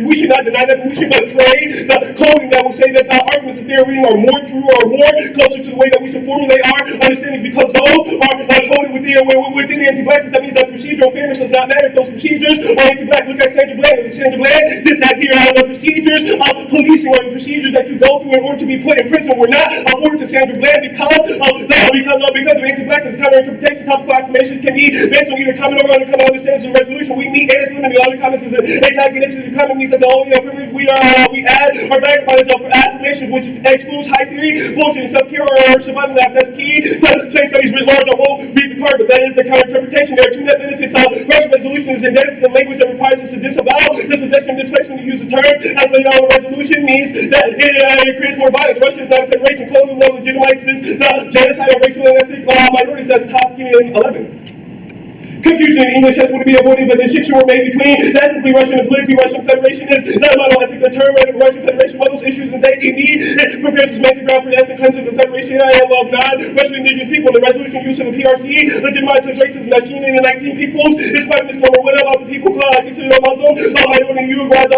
we should not deny that, but we should betray the coding that will say that the arguments that they're reading are more true or more closer to the way that we should formulate our understandings because those are coded within anti-blackness. That means that procedural fairness does not matter if those procedures are anti-black. Look at Sandra Bland. Sandra Bland, this out here, the procedures of policing or the procedures that you go through in order to be put in prison were not afforded to Sandra Bland because of anti-blackness. Counter-interpretation, topical affirmations can be based on either common or uncommon understandings of resolution. We meet and it's limited. Other comments is antagonistic to common means that the only affirmative we add are backed by affirmations, which excludes high theory, bullshit, and self-care or survival. That's key to space studies writ large. I won't read the card, but that is the counter-interpretation. There are two net benefits. First, resolution is indebted to the language that requires us to disavow dispossession and displacement. To use the terms as laid out in the resolution means that it creates more violence. Russia is not a federation. Colonialism legitimizes the genocide of racial and ethnic minorities. That's Tosky in 11. Confusion in English has would be avoided, but the distinction were made between the ethnically Russian and politically Russian Federation is not about all. I think the term Russian Federation, one of those issues is that indeed it prepares to make the ground for the ethnic countries of the Federation of non-Russian indigenous people. The resolution used in the PRC legitimizes racism that's seen in the 19 peoples. It's quite misnomer. What about the people considered Muslim? Minority Uruguay's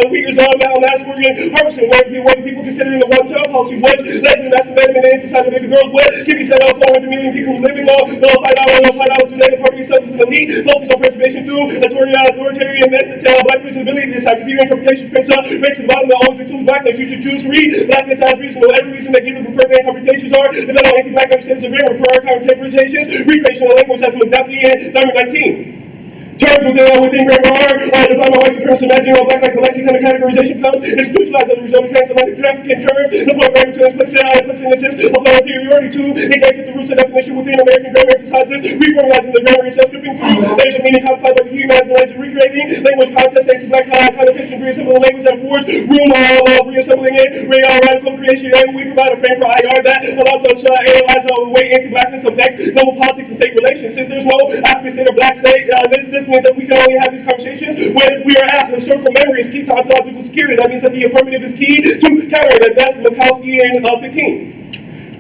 Uyghurs massacre in Harvesting, where the people considering the one-child policy, which led to the mass abandonment and emphasizing baby girls, what can be said of over 1 million people living on $5 to labor party themselves as an elite, focus on preservation through authoritarian methods, black person's ability to decide review interpretations, race to the bottom that always includes blackness. You should choose to read blackness as reasonable. Every reason that given preferred interpretations are the metal anti-black understandings of grammar for our interpretations, recreation of language as McDuffie in Dartmouth 19. terms within grammar are defined by white supremacy, imagining all black like the lexicon of categorization comes, institutionalized as a result of transatlantic trafficking terms, the point grammar to implicit innocence, apply inferiority to, engage with the roots of definition within American grammar emphasizes, reformulizing the grammar itself, stripping through, nation meaning codified by the humanizing, recreating, language context, anti black connotation, reassembling language that affords room reassembling it, radical creation, and we provide a frame for IR that allows us to analyze the way anti-blackness affects global politics and state relations. Since there's no African state or black state, this means that we can only have these conversations when we are at historical memory is key to ontological security. That means that the affirmative is key to counter that. That's Mikowski in 15.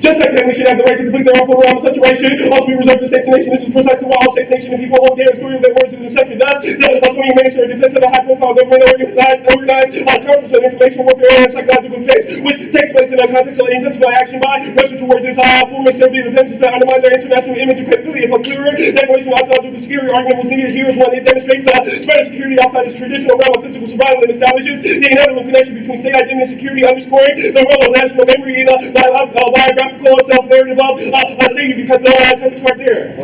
Just like family should have the right to complete their own full realm of saturation, also be reserved to states and nations. This is precisely why all states, nations, and people hold their story of their words in deception. Thus, the Swimming Minister defense of the high-profile government organized conference on information warfare and psychological defense, which takes place in a context of intensified action by Russia towards its former Soviet defenses to undermine their international image and credibility. If a clearer declaration of ontological security argument was needed, here is one. It demonstrates the spread of security outside its traditional realm of physical survival and establishes the inevitable connection between state identity and security, underscoring the role of national memory in a biographical self-narrative of a state. You cut the part there.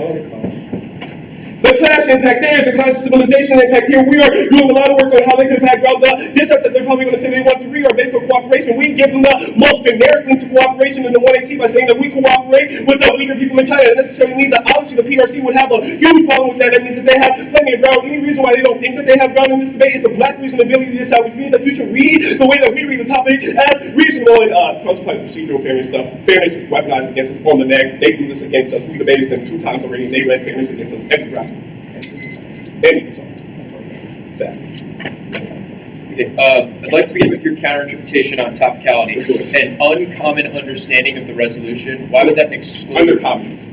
The clash impact there is a clash civilization impact here. We are doing a lot of work on how they can impact the dissets that they're probably going to say they want to read are based on cooperation. We give them the most generic link to cooperation in the 1AC by saying that we cooperate with the Uyghur people in China. That necessarily means that obviously the PRC would have a huge problem with that. That means that they have plenty of ground. Any reason why they don't think that they have ground in this debate is a black reasonability to decide, which means that you should read the way that we read the topic as reasonable. And cross-apply procedural fairness stuff. Fairness is weaponized against us on the neck. They do this against us. We debated them 2 times already, and they read fairness against us every round. I'd like to begin with your counterinterpretation on topicality. An uncommon understanding of the resolution. Why would that exclude? Undercommons.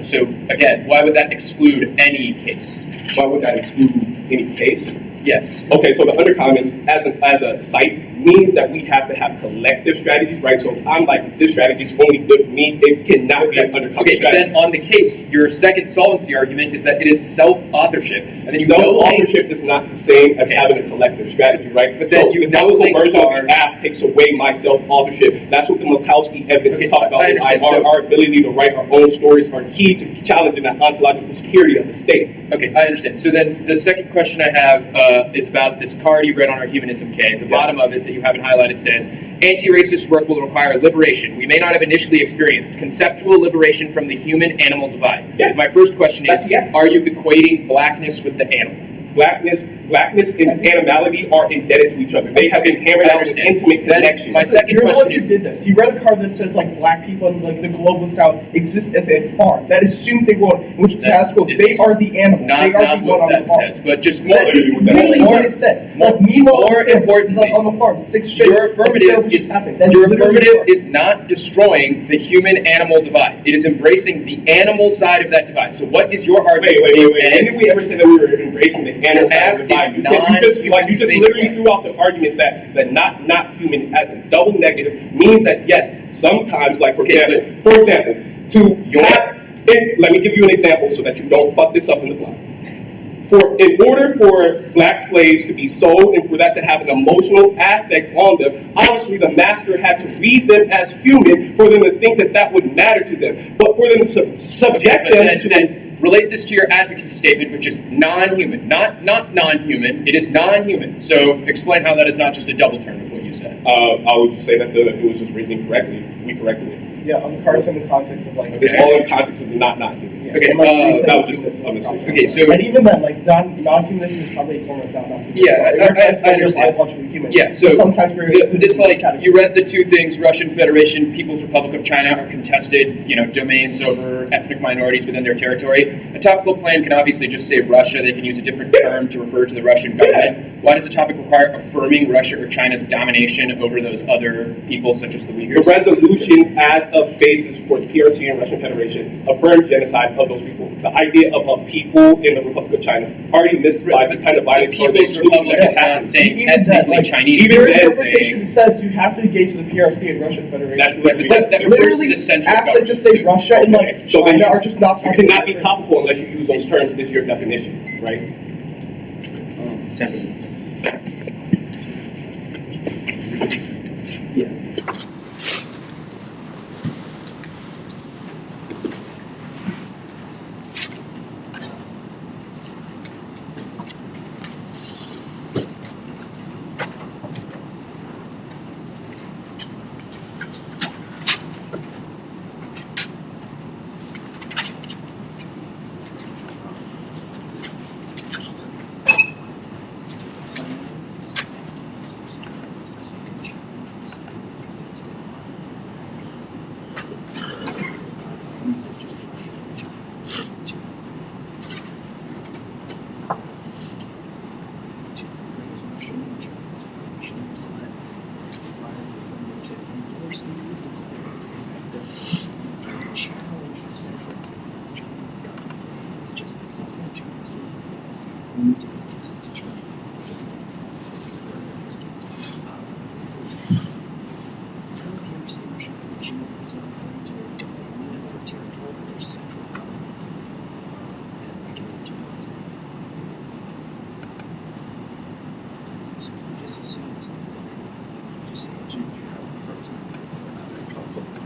So again, why would that exclude any case? Why would that exclude any case? Yes. Okay, so the undercommons as a site means that we have to have collective strategies, right? So I'm like, this strategy is only good for me. It cannot be an undercommon Okay, but strategy. then on the case, your second solvency argument is that it is self-authorship. And then Self-authorship is not the same as having a collective strategy, right? But then so you the don't version of the app takes away my self-authorship. That's what the Mikowski evidence is talking about. Our ability to write our own stories are key to challenging that ontological security of the state. Okay, I understand. So then the second question I have is about this card you read on our humanism K. The bottom of it that you haven't highlighted says, anti-racist work will require liberation we may not have initially experienced, conceptual liberation from the human-animal divide. Yeah. My first question is, Yeah. are you equating blackness with the animal? Blackness and animality are indebted to each other. They have been hammered out with intimate connections. My second You're the question one who is, did this. You read a card that says like black people in like the global south exist as a farm. That assumes a world in which the status quo. They are the animal. not, They are not the one what on the that farm. says, but just more. That is literally what it says. Like meanwhile, more importantly, on the farm, 6 shades. Your affirmative is not destroying the human-animal divide. It is embracing the animal side of that divide. So what is your argument? Wait. When did we ever say that we were embracing the animal side of the divide? You just literally threw out the argument that not human as a double negative means that yes, sometimes, like for example, let me give you an example so that you don't fuck this up in the block. In order for black slaves to be sold and for that to have an emotional affect on them, obviously the master had to read them as human for them to think that would matter to them. But for them to subject them to... Relate this to your advocacy statement, which is non-human. Not non-human, it is non-human. So explain how that is not just a double turn of what you said. I would just say that it was just written incorrectly. We corrected it. Yeah, on the cards in the context of like... It's all in context of not human. Yeah. Okay, that was just a mistake. Okay, so... And even then, like, non-humanism is probably a form of non-humanism. Yeah, I understand. Human. Yeah, so sometimes we're this like, you read the 2 things, Russian Federation, People's Republic of China are contested, domains over ethnic minorities within their territory. A topical plan can obviously just say Russia. They can use a different term to refer to the Russian government. Why does the topic require affirming Russia or China's domination over those other people, such as the Uyghurs? The resolution as a basis for the PRC and Russian Federation affirms genocide of those people. The idea of a people in the Republic of China already mystifies the kind of violence. The People's Republic is not saying ethnically Chinese. Even their interpretation says you have to engage with the PRC and Russian Federation. That's that refers to the central government. government. Just say Russia and like so China are just not. You cannot be topical unless you use those terms as your definition, right? 10 minutes. Yeah. challenge the central Chinese government. It's just that something China's doing is bad. We need to introduce it to China. Just it's a very risky. Come here, say Russian Federation is not going to domain or territory of their central government. And we can do it. So this assumes that they just say, do you have a frozen conflict?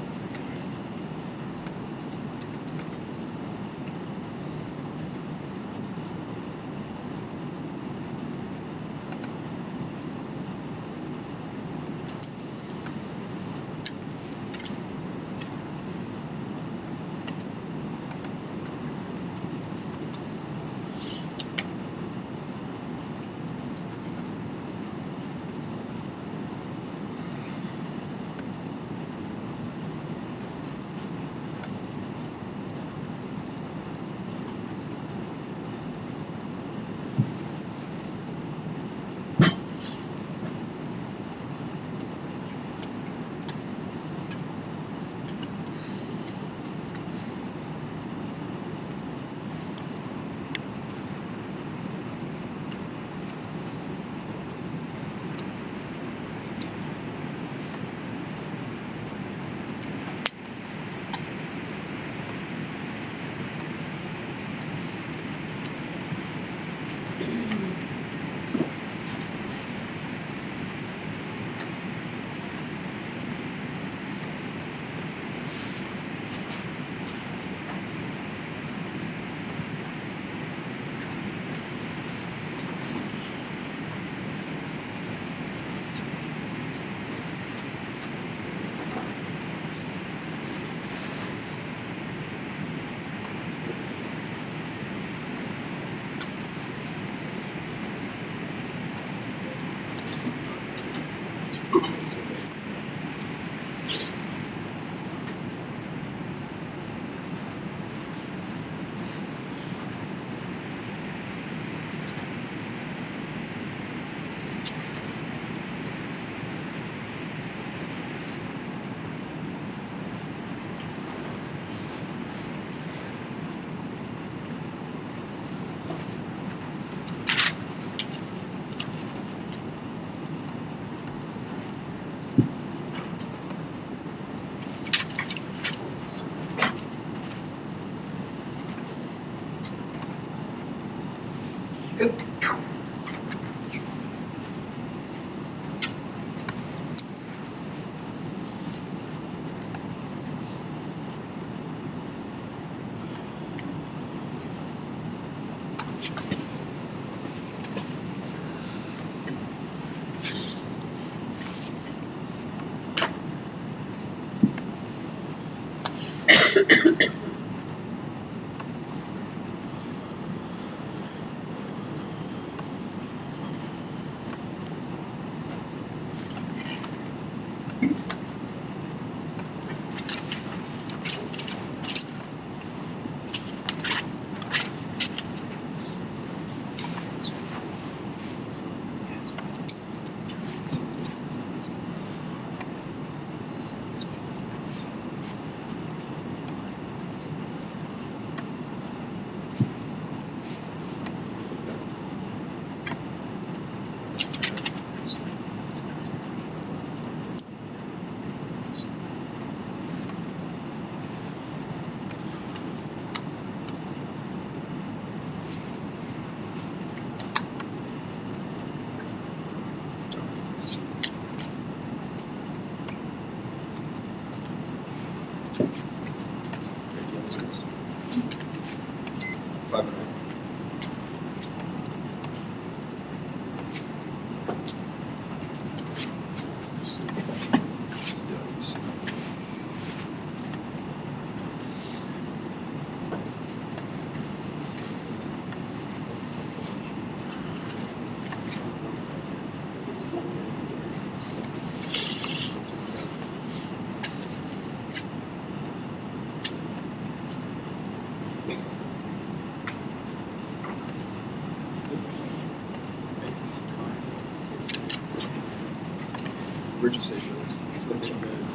Where'd you say Shirley? It's like 2 minutes.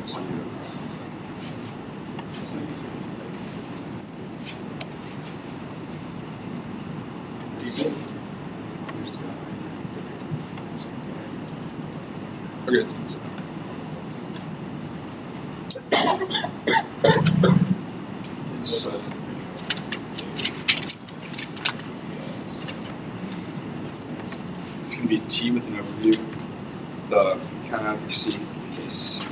Okay, it's been set. So, it's going to be T with an overview, the count advocacy case.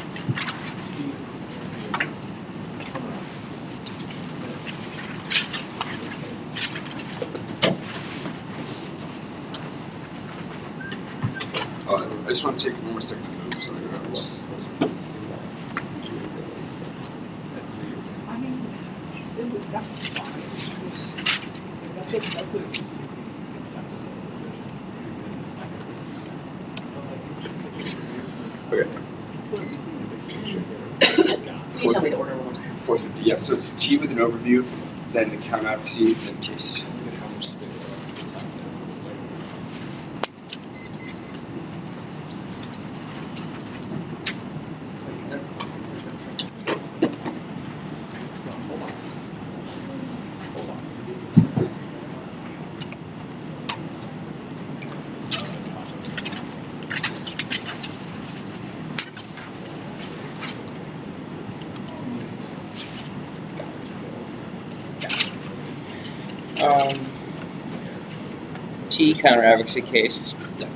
I just want to take one more second to move so I go out. Okay. Can you tell me to order one more time? 450. Yeah, so it's T with an overview, then the count advocacy, then case. T counter advocacy case. Yeah.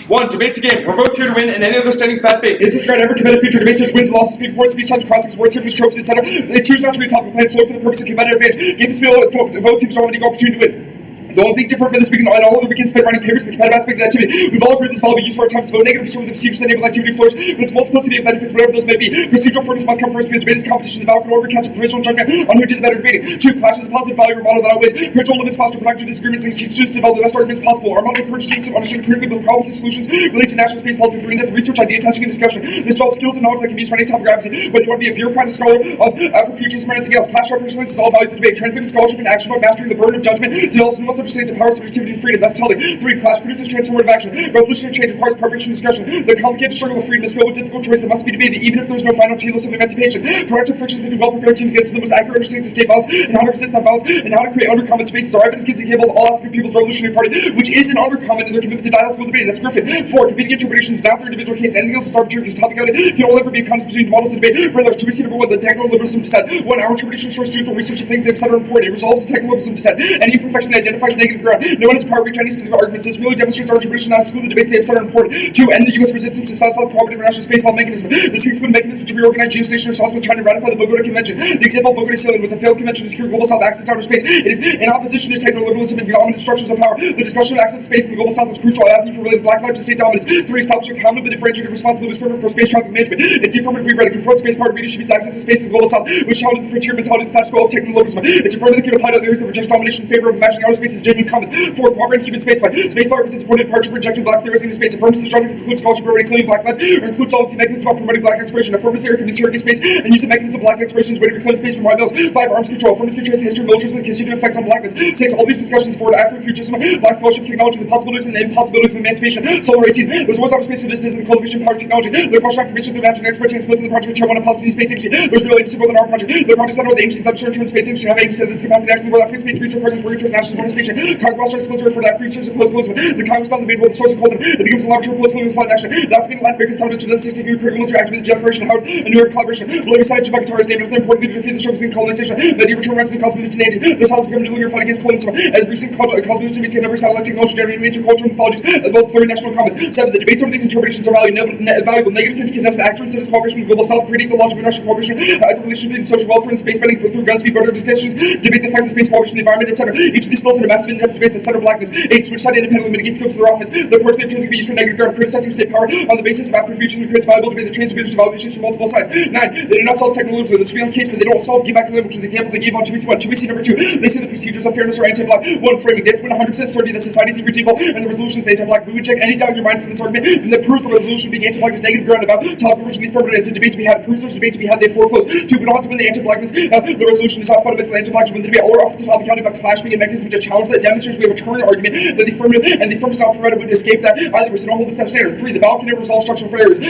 One, debate's a game. We're both here to win, and any other standing is bad faith. It's a threat ever committed future debates, such wins and losses, speak reports, speech times, crossings, word signals, trophies, etc. They choose not to be a topic plan solely for the purpose of competitive advantage. Games feel both teams are an equal opportunity to win. The only thing different for this week and all other weekends spent writing papers is the competitive aspect of the activity. We've all agreed this will be used for our time to vote negative with the procedures that enable activity flourish with its multiplicity of benefits, whatever those may be. Procedural fairness must come first because debate is competition. The ballot can overcast a provisional judgment on who did the better debating. Two, clash is a positive value or model that outweighs parental limits, foster productive disagreements, and teach students to develop the best arguments possible. Our model encourages students to understand critically the problems and solutions related to national space policy through in-depth research, idea testing, and discussion. This develops skills and knowledge that can be used for any topic of advocacy, whether you want to be a bureaucrat, a scholar of Afrofuturism, or anything else. Clash represents all values of debate, translating scholarship and action about mastering the burden of judgment, develops nuance, understands the power of subjectivity and freedom. That's telling. 3, clash produces transformative action. Revolutionary change requires perfection discussion. The complicated struggle of freedom is filled with difficult choice that must be debated, even if there is no final telos of emancipation. Proactive frictions between well-prepared teams against the most accurate understandings of state violence and how to resist that violence and how to create undercommon spaces. Our evidence gives an example of all African People's Revolutionary Party, which is an undercommon in their commitment to dialectical debate. That's Griffin. 4, competing interpretations, not their individual case. Anything else is arbitrary because topicality can only ever be a contest between models of debate. Further, to be seen number 1, the techno-liberalism dissent. 1, our interpretation shows students will research the things they've said are important. It resolves the techno-liberalism dissent. Any imperfection identifies negative ground. No one is power to reach any specific arguments. This merely demonstrates our interpretation not to exclude the debates they have said are important. 2, end the U.S. resistance to satisfy the cooperative international space law mechanism. This can include mechanisms to reorganize geostationary response with China to ratify the Bogota Convention. The example of Bogota Ceiling was a failed convention to secure global south access to outer space. It is in opposition to techno-liberalism and dominant structures of power. The discussion of access to space in the global south is crucial avenue for relating black life to state dominance. 3, establishing common but differentiated responsibilities for space traffic management. It's the affirmative rewrite to confront space power leadership access to space in the global south, which challenges the frontier mentality of the status quo of techno-liberalism. It's affirmative that can apply to areas that reject domination in favor of imagining outer space as genuine commons. 4, cooperating human spaceflight. Spaceflight represents important departure for rejecting black theories into space. Affirms the struggle to include scholarship already claiming black life or include solvency mechanisms about promoting black exploration. Affirms there can interrogate space and use the mechanism of black exploration as a way to reclaim space from white males. 5, arms control. Affirms can trace the history of militarism and constituent effects on blackness. 6, all these discussions forward Afrofuturism, black scholarship, technology, the possibilities and the impossibilities of emancipation. Solar 18. There's always outer space for this business, the cultivation of power technology. The question information through national experts and explicit in the project chair one of Palestinian Space Agency. There's real agency more than our project. The project center with the agencies understand the space agency have agency this capacity to action where African space research programs working towards national participation. Congress tries to close for that futures and post-closement. The Congress down the main world, the source of holding. It becomes a laboratory politically with flight action. The African Latin American Summit to then take a critical interaction with the Generation Howard and New York collaboration. Below side to Bakatari is named after the important leader to defeat the struggles in colonization. The deep return runs to the cosmology to the silence become a nuclear fight against colonialism. As recent cosmology meets every satellite technology generating major cultural mythologies, as well as plurinational comments. 7, the debates over these interpretations are valuable. Negative can contest the actual incidents cooperation with the global south, creating the logic of international cooperation, the relationship between social welfare and space spending through guns, voter discussions, debate the effects of space cooperation, the environment, etc. Each of these spills into massive massive in-depth debates that center blackness. 8. Switch side independently mitigate skills to their offense. The approach they can be used for negative ground, criticizing state power on the basis of Afrofuturism creates viable debate that changes debaters to value issues from multiple sides. 9. They do not solve technologies of the surveillance case, but they don't solve give back to them, which is the example they gave on 2EC1. 2EC number 2. They say the procedures of fairness are anti-black. 1. Framing. They have to win 100% certainty that society is irredeemable and the resolution is anti-black. If we would check any doubt in your mind from this argument, then that proves the resolution being anti-black is negative ground about topic originally affirmative. It's a debate to be had. It proves there's a debate to be had. They foreclose. 2. We don't have to win the anti-blackness. The resolution is not fundamentally anti-black to win the debate. All our offensive topic counted about clash being a mechanism to challenge that demonstrates we have a turn argument that the affirmative and the affirmative is not provided to escape that either. We don't hold this as standard. 3. The ballot can never resolve structural barriers.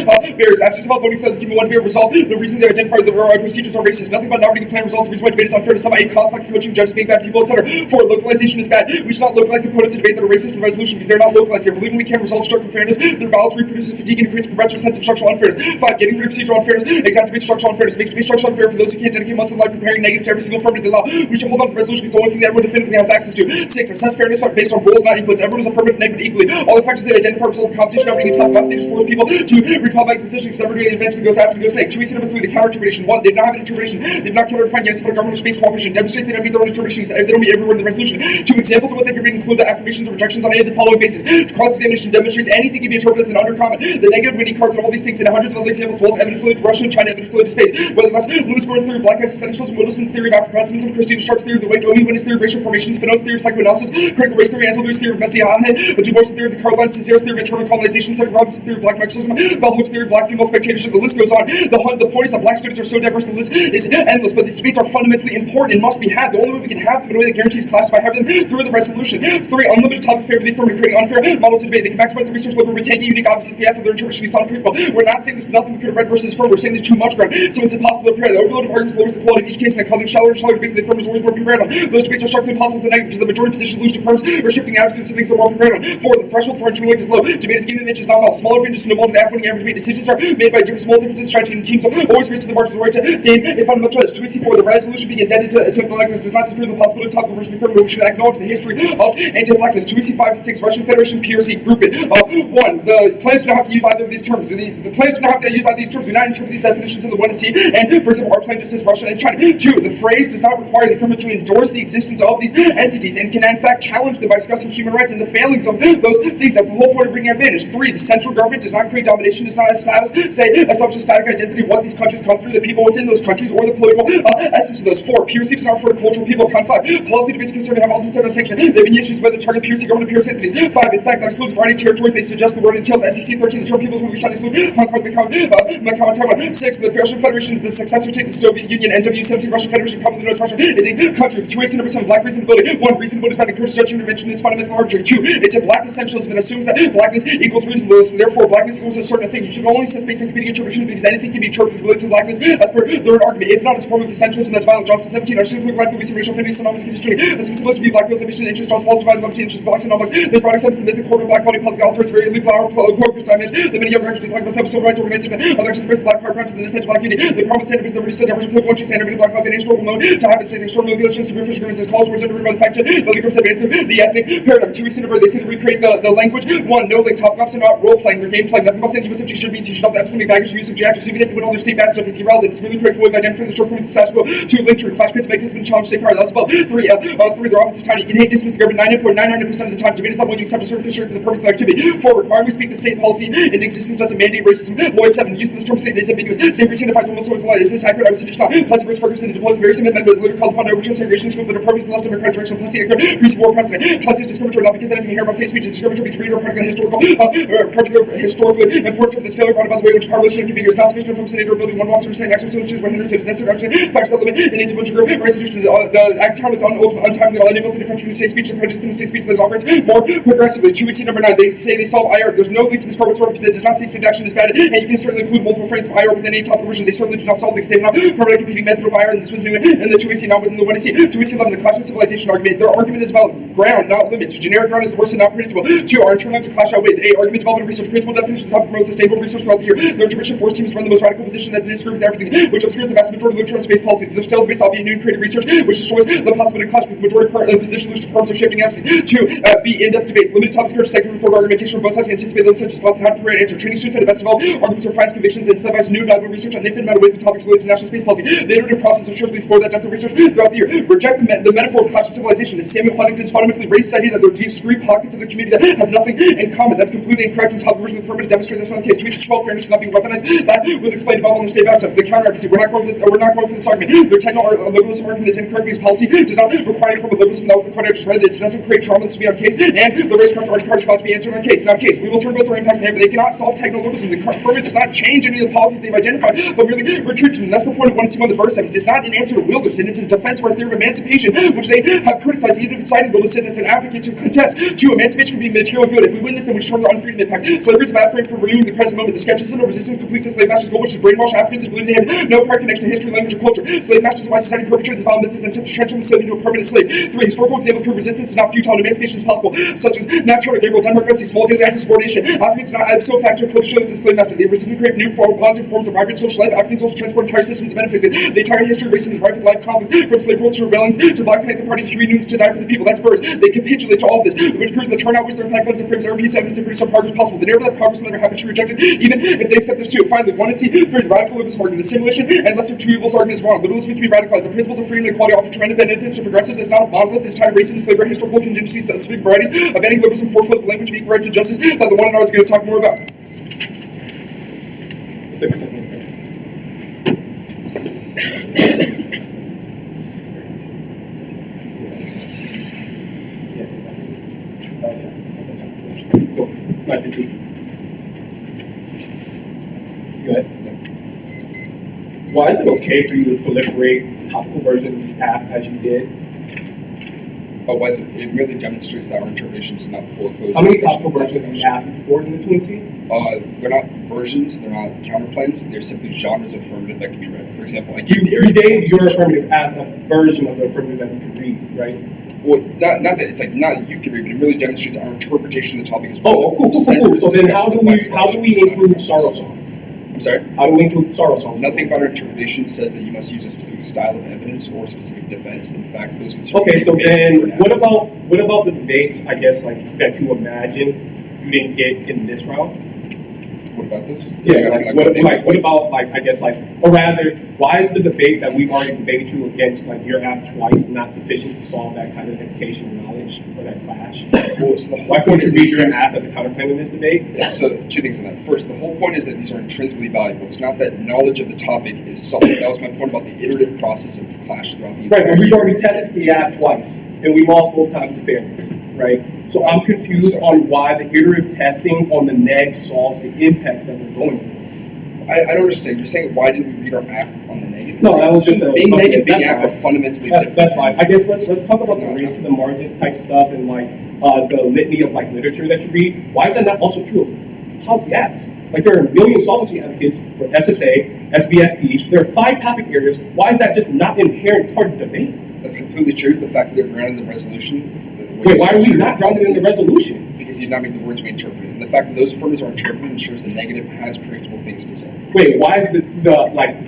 Ask yourself voting for the team who want to be resolved. The reason they identified the procedures are racist. Nothing about not reading plan results. The reason why debate is unfair to some, cost like coaching, judges being bad people, etc. 4. Localization is bad. We should not localize components of debate that are racist to the resolution because they're not localized. They're believing we can't resolve structural fairness. Their ballot reproduces fatigue and creates a perpetual sense of structural unfairness. 5. Getting rid of procedural unfairness exacerbates structural unfairness. Makes debate structural unfair for those who can't dedicate months of life preparing negative to every single affirmative law. We should hold on to the resolution because it's the only thing that everyone definitively has access to. 6. Assess fairness based on rules, not inputs. Everyone is affirmative and negative equally. All the factors they identify result of competition not being a top left. They just force people to recall back the position because everybody eventually goes after goes snake. 2EC number 3. The counter-interpretation. 1. They do not have an interpretation. They do not counter-define yes for the government or space cooperation. Demonstrates they don't meet their own interpretation. They don't meet every word in the resolution. 2. Examples of what they can read include the affirmations or rejections on any of the following bases. Cross-examination demonstrates anything can be interpreted as an undercomment. The negative winning cards and all these things and hundreds of other examples, as well as evidence related to Russia and China, evidence related to space. Whether that's Lewis Gordon's theory of black existentialism, Wilson's theory of Afro-pessimism, Christina Sharp's theory of the weight, Omi Winnie's theory of racial formations, Fanon's theory of psychoanalysis, critical race theory, Ansel Lewis's theory of Mestiaje, Du Bois' theory of the Caroline Cesare's theory of internal colonization, Cedric Robinson's theory of black Marxism, Bell Hooks' theory of black female spectatorship. The list goes on. The point is that black students are so diverse, the list is endless, but these debates are fundamentally important and must be had. The only way we can have them in a way that guarantees class by having them through the resolution. 3. Unlimited topics favor the affirmative, creating unfair models of debate. They can maximize the research level. We can't get unique objects to the F of their interpretation is unpredictable. We're not saying there's nothing we could have read versus affirmed. We're saying there's too much ground. So it's impossible to prepare. The overload of arguments lowers the quality of each case and causing shallower and shallower debates. The affirmative is always more prepared on. Those debates are starkly impossible with the negative because the majority position lose to firms or shifting attitudes to things that are more prepared on. 4. The threshold for internal is low. Debate is given inches, not all. Smaller ranges to no more than the F1 average debate. Decisions are made by different small differences. Strategy and teams will always reach to the margins of the right to gain a fundamental choice. 2EC4. The resolution being indebted to blackness does not disprove the possibility of topical version of affirmative. We should acknowledge the history of anti-blackness. 2EC5 and 6. Russian Federation PRC group it. 1. The plans do not have to use either of these terms. The plans do not have to use either of these terms. We do not interpret these definitions in the 1 and C. And for example, our plan just says Russia and China. 2. The phrase does not require the affirmative to endorse the existence of these entities and can in fact challenge them by discussing human rights and the failings of those things. That's the whole point of bringing advantage. 3. The central government does not create domination, does not establish a static identity of what these countries come through, the people within those countries, or the political essence of those. 4. PRC does not refer to cultural people. 5. Policy debates concerning have all been set on sanction. There have been issues whether target PRC government or PRC entities. 5. In fact, that exclusive variety of territories they suggest the word entails. SEC 13. The term peoples will be trying to exclude Hong Kong, Macau, and Taiwan. 6. The Russian Federation is the successor to the Soviet Union. NW 17. Russian Federation, commonly known as Russia, is a country. 2EC number 7. Black reasonability. 1. Reasonability is not encouraged judging intervention in its fundamental arbitrary. 2. It's a black essentialism and assumes that blackness equals reasonableness. Therefore, blackness equals a certain thing. You should only assess based on competing interpretations because anything can be interpreted related to blackness as per their argument. If not, it's a form of essentialism that's violent. Johnson 17. Our simply life will be some racial affinity, synonymous with history. As we supposed to be black people's ambition, interest, John's false divided love to interest, blacks and non-blacks. This broad acceptance of mythic corporate black body political authors, very elite power, progress damage. The many young refugees like myself, civil rights organization, other actions embrace the black power crimes and the essential black unity. The prominent standard is the reduced diversion political one standard of black life in historical mode to have it says extraordinary regulations, superficial agreements, calls words under by the fact that the legal advance the ethnic paradigm. 2 number they say that we create the language. 1. No link top cuffs and not role playing. Their game playing. Nothing about saying USMG should mean you should not have epistemic baggage use of actors even if you win all their state bad stuff. It's irrelevant. It's really correct to identify the shortcomings of the status quo. 2. Link to clash creates mechanism and challenge state power. That's above. 3. 3. Their office is tiny. You can hate dismiss the government 99.999% of the time. Debate is not when you accept a certain constraint for the purpose of activity. 4. Requiring we speak the state policy into existence doesn't mandate racism. Lloyd 7. Use of this term state is ambiguous. State signifies almost always a lie. This is accurate. I was suggest not. Plus, verse Ferguson deploys very same amendment is later called upon to overturn segregation schools that are purpose and less democratic direction. Plus, the pre-war precedent. Plus, it's discriminatory not because anything here about state speech is discriminatory between or particular historically important terms. It's failure brought about the way in which power relationship configures not sufficient to focus on durability. One wants to understand actual solutions where Henry says necessary action. Facts that limit an individual group or institution. The act time is untimely. Unable to differentiate between state speech and prejudice in the state speech that operates more progressively. 2EC number 9. They say they solve IR. There's no link to this part whatsoever because it does not say state action is bad, and you can certainly include multiple frames of IR within any topic version. They certainly do not solve the state not permanently competing method of IR, and this was new in the 2EC, not within the 1EC. 2EC 11. The clash of civilization argument. Their argument is about ground, not limits. Generic ground is the worst and not predictable. 2. Our internal to clash outweighs. A. Argument development research principle definition top promotes sustainable research throughout the year. Their intervention force teams to run the most radical position that disagree with everything, which obscures the vast majority of literature on space policy. These are still debates, albeit new and creative research, which destroys the possibility of clash because the majority of the position loses to firms are shifting emphasis. 2. B. In-depth debates. Limited topics encourage second third argumentation from both sides and anticipate those such spots and how to prepare an answer. Training students at the best of all arguments or finds convictions and incentivize new valuable research on infinite amount of ways and topics related to national space policy. The iterative process ensures we explore that depth of research throughout the year. Reject the metaphor of clash of civilization. It's Samuel Huntington's fundamentally racist idea that there are discrete pockets of the community that have nothing in common. That's completely incorrect, and top version of the affirmative demonstrate that's not the case. Tweets of 12 fairness is not being weaponized. That was explained above on the state stuff. The counter advocacy. We're not going for this argument. Their technical liberalism argument is incorrect because policy does not require any form of liberalism. That was the quote I just read. It doesn't create trauma. This will be on case, and the racecraft card is about to be answered on case. Now, case. We will turn both their impacts in there, but they cannot solve technical liberalism. The affirmative does not change any of the policies they've identified, but merely retreats them. That's the point of 1 and 2 on the verse sentence. It's not an answer to Wilderson. It's a defense for a theory of emancipation, which they have criticized, even if it's cited Wilderson as an advocate to contest. 2. Emancipation can be material good. If we win this, then we shorten the unfreedom impact. Slavery is a bad frame for renewing the present moment. The skepticism of resistance completes the slave master's goal, which is brainwash Africans and believe they have no prior connection to history, language, or culture. Slave masters of my society perpetrated this violence and attempt to transform the slave into a permanent slave. 3. Historical examples prove resistance is not futile and emancipation is possible, such as Nat Turner, Gabriel Denmark, Vesey, small daily acts of subordination. Africans not ipso facto eclipse to the slave master. They resist and create new forms of vibrant social life. Africans also transport entire systems of benefits. The entire history of racism is rife with life conflict, from slave revolts to rebellions to the Black Panther Party to reunions to die for the people. That's verse. They capitulate to all of this, which proves that turnout with their impact limits and frames every piece of evidence and produce some progress possible. The narrative that progress will never happen should be rejected, even if they accept this too. Finally, 1 and C, for the radical liberalism argument, the simulation and lesser two evils argument is wrong. Liberalism can be radicalized. The principles of freedom and equality offer tremendous benefits to progressives. It's not a monolith. It's tied to racism, slavery, historical contingencies, specific varieties of any liberalism, foreclosed language of equal rights and justice that the one and all is going to talk more about. Good. Why is it okay for you to proliferate topical versions of the app as you did? But why is it? It merely demonstrates that our interpretations are not foreclosed. How many topical versions of the app you forward in the Twin Sea? They're not versions, they're not counterplanes, they're simply genres of affirmative that can be read. For example, like You gave your affirmative as a version of the affirmative that you can read, right? Well, not that it's like not that you can read, but it really demonstrates our interpretation of the topic as well. Oh, cool. So then how do we include sorrow songs? I'm sorry? How do we include sorrow songs? Nothing about our interpretation says that you must use a specific style of evidence or a specific defense. In fact, those Okay, so then what about the debates, I guess, like that you imagine you didn't get in this round? What about this? Yeah, what about I guess or rather, why is the debate that we've already debated you against your app twice not sufficient to solve that kind of education knowledge or that clash? Well, so the whole Why point couldn't is you read your app as a counterpoint in this debate? Yeah, so 2 things on that. First, the whole point is that these are intrinsically valuable. It's not that knowledge of the topic is solid. That was my point about the iterative process of clash throughout the entire Right, but we've already tested the app twice, and we lost both times to fairness, right? So I'm confused on why the iterative testing on the neg solves the impacts that we're going for. I don't understand. You're saying why didn't we read our app on the negative? No, that was just being negative and being app are fundamentally different. That's fine. I guess let's talk about the race to the margins type stuff and the litany of literature that you read. Why is that not also true of policy apps? There are a million solvency advocates for SSA, SBSP. There are 5 topic areas. Why is that just not an inherent part of the debate? That's completely true. The fact that they're grounded in the resolution. Wait, why are we not grounded in the resolution? Because you did not make the words we interpreted. And the fact that those affirmatives are interpreted ensures the negative has predictable things to say. Wait, why is the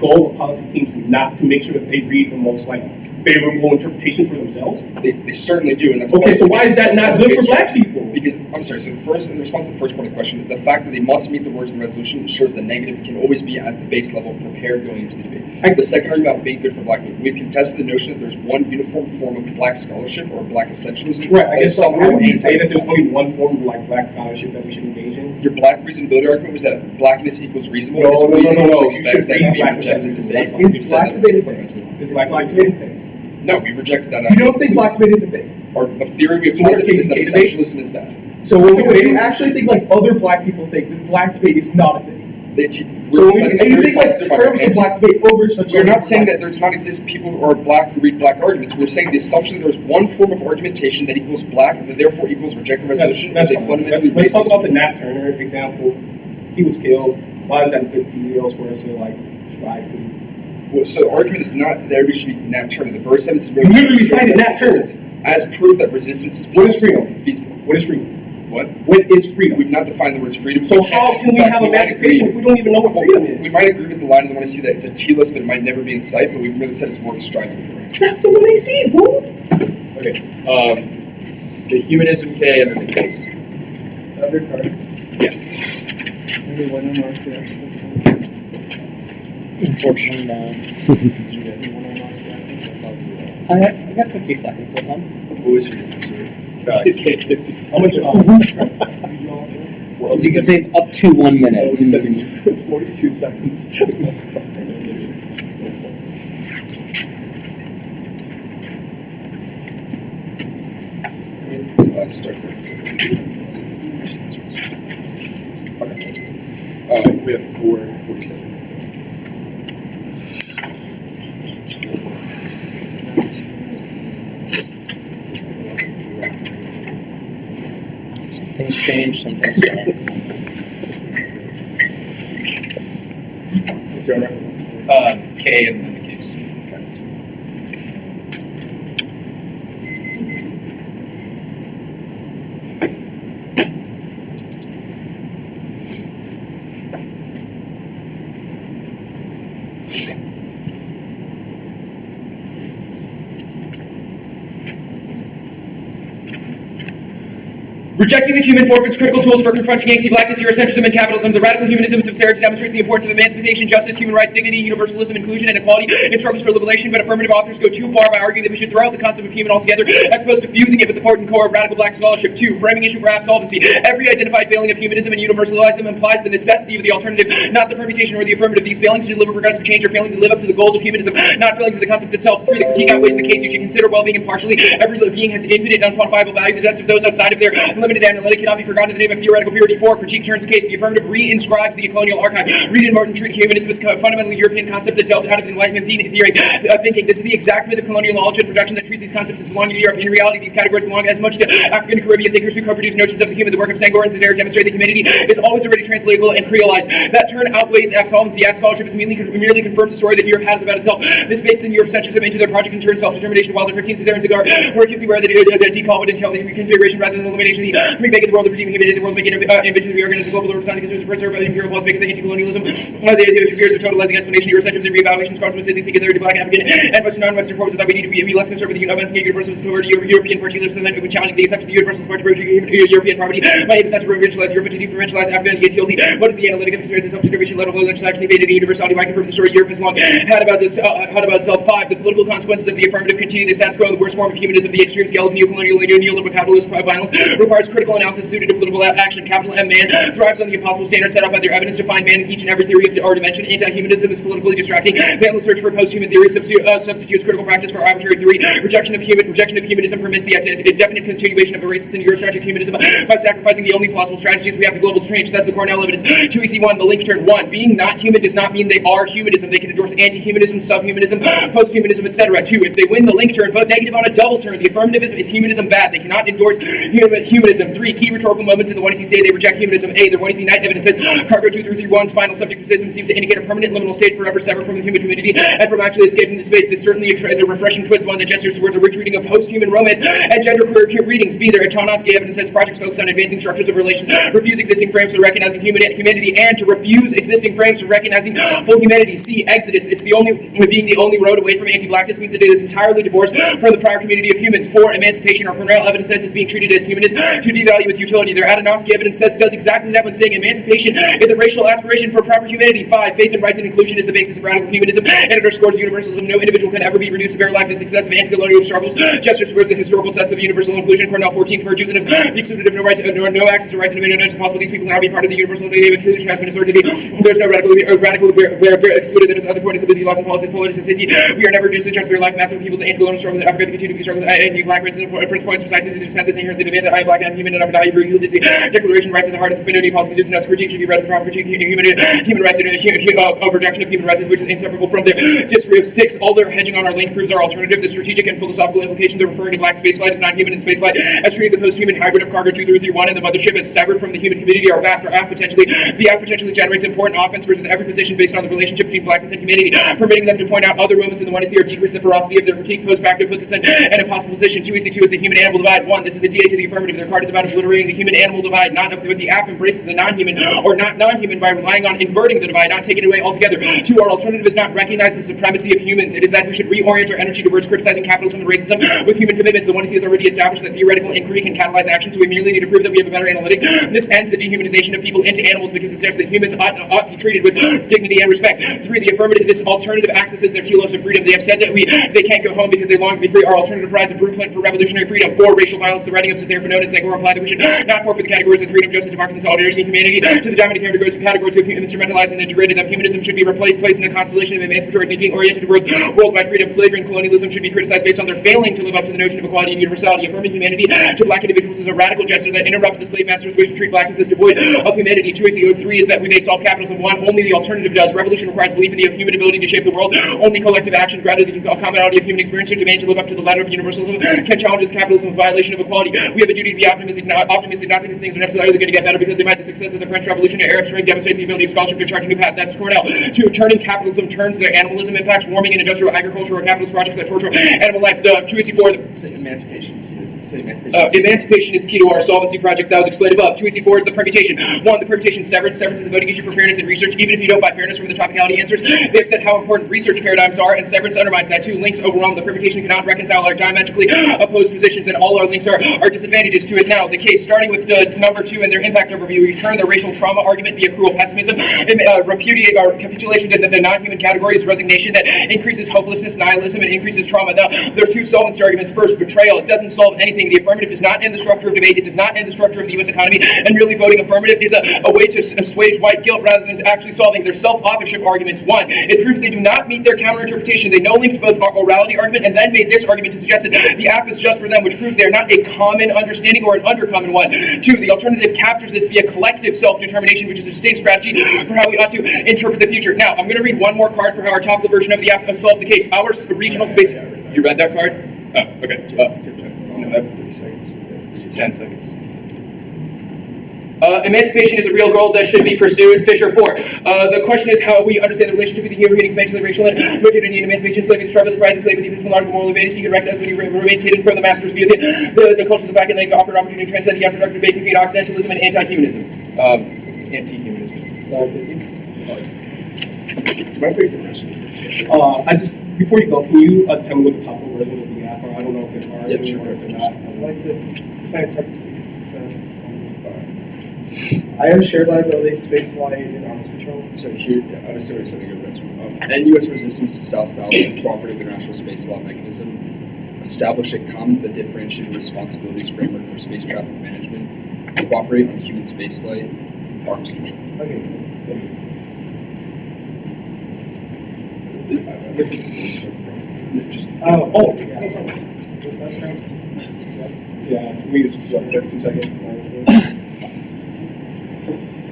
goal of policy teams not to make sure that they read the most favorable interpretations for themselves? They certainly do, and that's okay. So why is that not good for Black people? Because I'm sorry. So first, in response to the first part of the question, the fact that they must meet the words in the resolution ensures the negative can always be at the base level, prepared going into the debate. The second argument about being good for Black people, we've contested the notion that there's one uniform form of Black scholarship or Black essentialism. Right. I guess somehow you say that there's only one form of Black scholarship that we should engage in. Your Black reasonability argument was that Blackness equals reasonable. No. To expect that you be rejected to say. Is Black debate a thing? Is Black debate a thing? No, we've rejected that. You don't think Black debate is a thing? Or the theory we have posited is that essentialism is bad. So you actually think other Black people think that Black debate is not a thing? So you think terms of Black debate over such. We're not saying that there do not exist people who are Black who read Black arguments. We're saying the assumption that there's one form of argumentation that equals Black and that therefore equals rejected resolution is a fundamentally racist. Let's talk about the Nat Turner example. He was killed. Why is that a good details for us to strive to? Well, so the argument is not that everybody should be Nat Turner. The verse evidence is really literally cited Nat Turner as proof that resistance is what is freedom? Feasible. What is freedom? What is freedom? We've not defined the words freedom. So how can we have emancipation if we don't even know what freedom is? We might agree with the line and want to see that it's a T-list, but it might never be in sight. But we've really said it's worth striving for. That's the one I see, bro. Okay. The humanism K and then the case. Other cards. Yes. Maybe one of marks there. Unfortunately, not. Did you get any one of marks there? I think that's all you I got 50 seconds of them. What was your difference? How much? You can save up to 1 minute. 42 seconds. Start. We have 4:47. Some things change, some things don't. What's your honor? K and then the case. Rejecting the human forfeits critical tools for confronting anti-blackness, Eurocentrism, and capitalism. The radical humanism of Sarah demonstrates the importance of emancipation, justice, human rights, dignity, universalism, inclusion, and equality in struggles for liberation, but affirmative authors go too far by arguing that we should throw out the concept of human altogether, as opposed to fusing it with the potent core of radical black scholarship. 2. Framing issue for absolvency. Every identified failing of humanism and universalism implies the necessity of the alternative, not the permutation or the affirmative. These failings to deliver progressive change are failing to live up to the goals of humanism, not failings of the concept itself. 3. The critique outweighs the case. You should consider well-being impartially. Every being has infinite, unquantifiable value. The deaths of those outside of their limited analytic cannot be forgotten in the name of theoretical purity. 4. Critique turns case. The affirmative re-inscribes the colonial archive. Reed and Martin treated humanism as a fundamentally European concept that delved out of the Enlightenment theory thinking. This is the exact myth of colonial knowledge and production that treats these concepts as belonging to Europe. In reality, these categories belong as much to African and Caribbean thinkers who co-produce notions of the human. The work of Senghor and Césaire demonstrate that humanity is always already translatable and creolized. That turn outweighs absolvency. Scholarship merely confirms the story that Europe has about itself. This bakes in Eurocentrism into their project and turns self-determination. While the 15th Césaire and Cigar were acutely aware that decall would entail the reconfiguration rather than the elimination of the remake of the world of redeeming humanity, the world making ambition to reorganize the global order, signing the consumers preserve imperial laws, making the anti-colonialism, the fears of totalizing explanation, Eurocentrism, the re-evaluation, scholars with cities, singularity, black, African, and Western non-Western forms that we need to be less concerned with the investigating universal covert European particulars than we challenging the exception of the universal part of European property. My aim is not to provincialize Europe, but to deprovincialize Africa and the utility. What is the analytic experience of self-determination level of legislation evaded universality? Why confirm the story Europe has long had about itself? 5. The political consequences of the affirmative continue the status quo. The worst form of humanism, the extreme scale of neocolonial neoliberal capitalist violence, requires critical analysis suited to political action. Capital M man thrives on the impossible standards set up by their evidence to find man in each and every theory of our dimension. Anti-humanism is politically distracting. The endless search for post-human theory substitutes critical practice for arbitrary theory. Rejection of humanism permits the indefinite continuation of a racist and Eurocentric humanism by sacrificing the only plausible strategies we have. The global strange. That's the Cornell evidence. 2EC1. The link turn. 1. Being not human does not mean they are humanism. They can endorse anti-humanism, subhumanism, post-humanism, etc. 2. If they win the link turn, vote negative on a double turn. The affirmative is humanism bad. They cannot endorse humanism. 3. Key rhetorical moments in the 1EC say they reject humanism. A. The 1EC Knight evidence says Cargo 2331's final subject of system seems to indicate a permanent liminal state forever severed from the human community and from actually escaping into space. This certainly is a refreshing twist, one that gestures towards a rich reading of post-human romance and genderqueer readings. B. Their Etonovsky evidence says projects focus on advancing structures of relation, refuse existing frames for recognizing humanity, and to refuse existing frames for recognizing full humanity. C. Exodus. Being the only road away from anti-blackness means that it is entirely divorced from the prior community of humans. 4. Emancipation. Our Cornell evidence says it's being treated as humanist to devalue its utility. Their Adanovsky evidence says does exactly that when saying emancipation is a racial aspiration for proper humanity. 5. Faith in rights and inclusion is the basis of radical humanism and underscores universalism. No individual can ever be reduced to bare life. The success of anti-colonial struggles gestures towards the historical success of universal inclusion. Cornell 14 for Jews and the excluded of no rights, no access to rights and dominion is possible. These people cannot be part of the universal inclusion has been asserted. There's no radical excluded that is other point completely lost in politics, politics and safety. We are never reduced to just bare life. Massive people's anti-colonial struggle that Africa continue to be struggling with anti-black racism. Prince points precisely to the sense that they hear the debate that I am black and I'm human and I'm not evil. Declaration rights at the heart of the community politics. Its notes critique should be read as the proper critique human rights and reduction of human rights, which is inseparable from their history of 6. All their hedging on our link proves our alternative. The strategic and philosophical implications of referring to black spaceflight as non-human and spaceflight as treating the post-human hybrid of Cargo 2331 and the mothership as severed from the human community are vast. Our act potentially generates important offense versus every position based on the relationship between blackness and humanity, permitting them to point out other moments in the 1EC or decrease the ferocity of their critique. Post facto puts us in an impossible position. 2EC2 is the human animal divide. 1. This is the DA to the affirmative. Their part is about obliterating the human-animal divide, not but the app embraces the non-human or not non-human by relying on inverting the divide, not taking it away altogether. 2, our alternative is not recognize the supremacy of humans. It is that we should reorient our energy towards criticizing capitalism and racism with human commitments. The 1C has already established that theoretical inquiry can catalyze action, so we merely need to prove that we have a better analytic. This ends the dehumanization of people into animals because it says that humans ought be treated with dignity and respect. 3, this alternative accesses their telos of freedom. They have said that they can't go home because they long to be free. Our alternative provides a blueprint for revolutionary freedom. 4, racial violence. The writing of Cesare Fanon and Segal reply that we should not forfeit the categories of freedom, justice, democracy, and solidarity and humanity to the dominant categories we have instrumentalized and integrated them. Humanism should be placed in a constellation of emancipatory thinking oriented towards worldwide freedom. Slavery and colonialism should be criticized based on their failing to live up to the notion of equality and universality. Affirming humanity to black individuals is a radical gesture that interrupts the slave master's wish to treat blackness as devoid of humanity. 2, 3 is that we may solve capitalism. 1, only the alternative does. Revolution requires belief in the human ability to shape the world. Only collective action, grounded in the commonality of human experience, should demand to live up to the letter of universalism, can challenge this capitalism in violation of equality. We have a duty to be optimistic, not that these things are necessarily going to get better because they might. The success of the French Revolution and Arab Spring demonstrate the ability of scholarship to chart a new path. That's Cornell. 2, turning capitalism turns their animalism impacts warming and industrial agriculture or capitalist projects that torture animal life. The 2EC4. Say emancipation. Emancipation is key to our solvency project that was explained above. 2EC4 is the permutation. 1, the permutation severance. Severance is the voting issue for fairness in research. Even if you don't buy fairness from the topicality answers, they have said how important research paradigms are, and severance undermines that. 2, links overwhelm. The permutation cannot reconcile our diametrically opposed positions, and all our links are disadvantages to it now. The case, starting with number 2 and their impact overview, we turn the racial trauma argument via cruel pessimism, repudiate our capitulation that the non-human category is resignation that increases hopelessness, nihilism, and increases trauma. Now, there's 2 solvency arguments. First, betrayal. It doesn't solve anything. The affirmative does not end the structure of debate. It does not end the structure of the U.S. economy, and merely voting affirmative is a way to assuage white guilt rather than actually solving their self-authorship arguments. 1, it proves they do not meet their counterinterpretation. They know linked both our orality argument and then made this argument to suggest that the app is just for them, which proves they are not a common understanding or an undercommon one. 2, the alternative captures this via collective self-determination, which is a distinct strategy for how we ought to interpret the future. Now, I'm going to read one more card for how our topical version of the app solved the case. Our regional space... You read that card? Oh, okay. No, that's 30 seconds. 10 seconds. Emancipation is a real goal that should be pursued. Fisher 4. The question is how we understand the relationship between human expansion and racial and rotated in emancipation, slavery, the struggle, the pride, the slavery, the epistemological article, moral advantage. You can recognize when you remain hidden from the master's view. The culture of the back and the offered opportunity to transcend the unproductive debate between Occidentalism and anti-humanism. Anti-humanism. My favorite question. Before you go, can you tell me what the topical version of the app are? I don't know if they're hard or if they're not. I am shared liability, space flight, and arms control. So here, I was sort of something of this one. And U.S. resistance to South-South cooperative international space law mechanism. Establish a common but differentiated responsibilities framework for space traffic management. Cooperate on human spaceflight. Arms control. Okay. Just, Yeah, we just 2 seconds.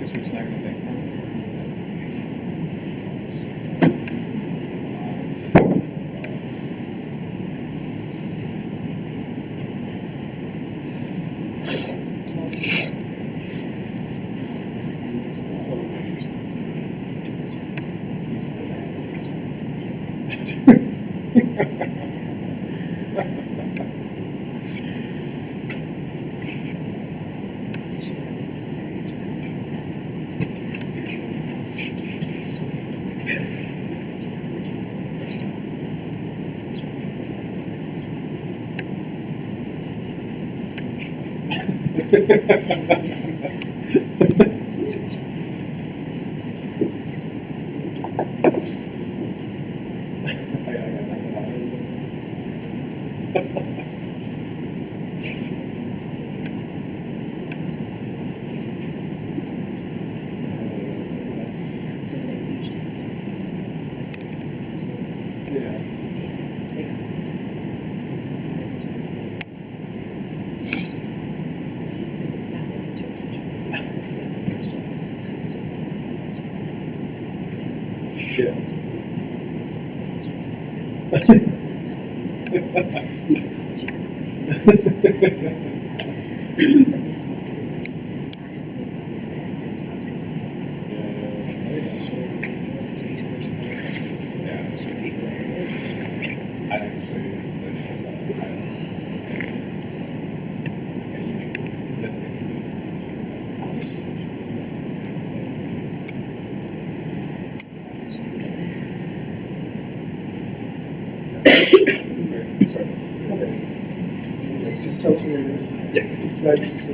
guess we're just not going to think. Just tell us what it is. Yeah. It's not just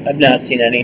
I've not seen any.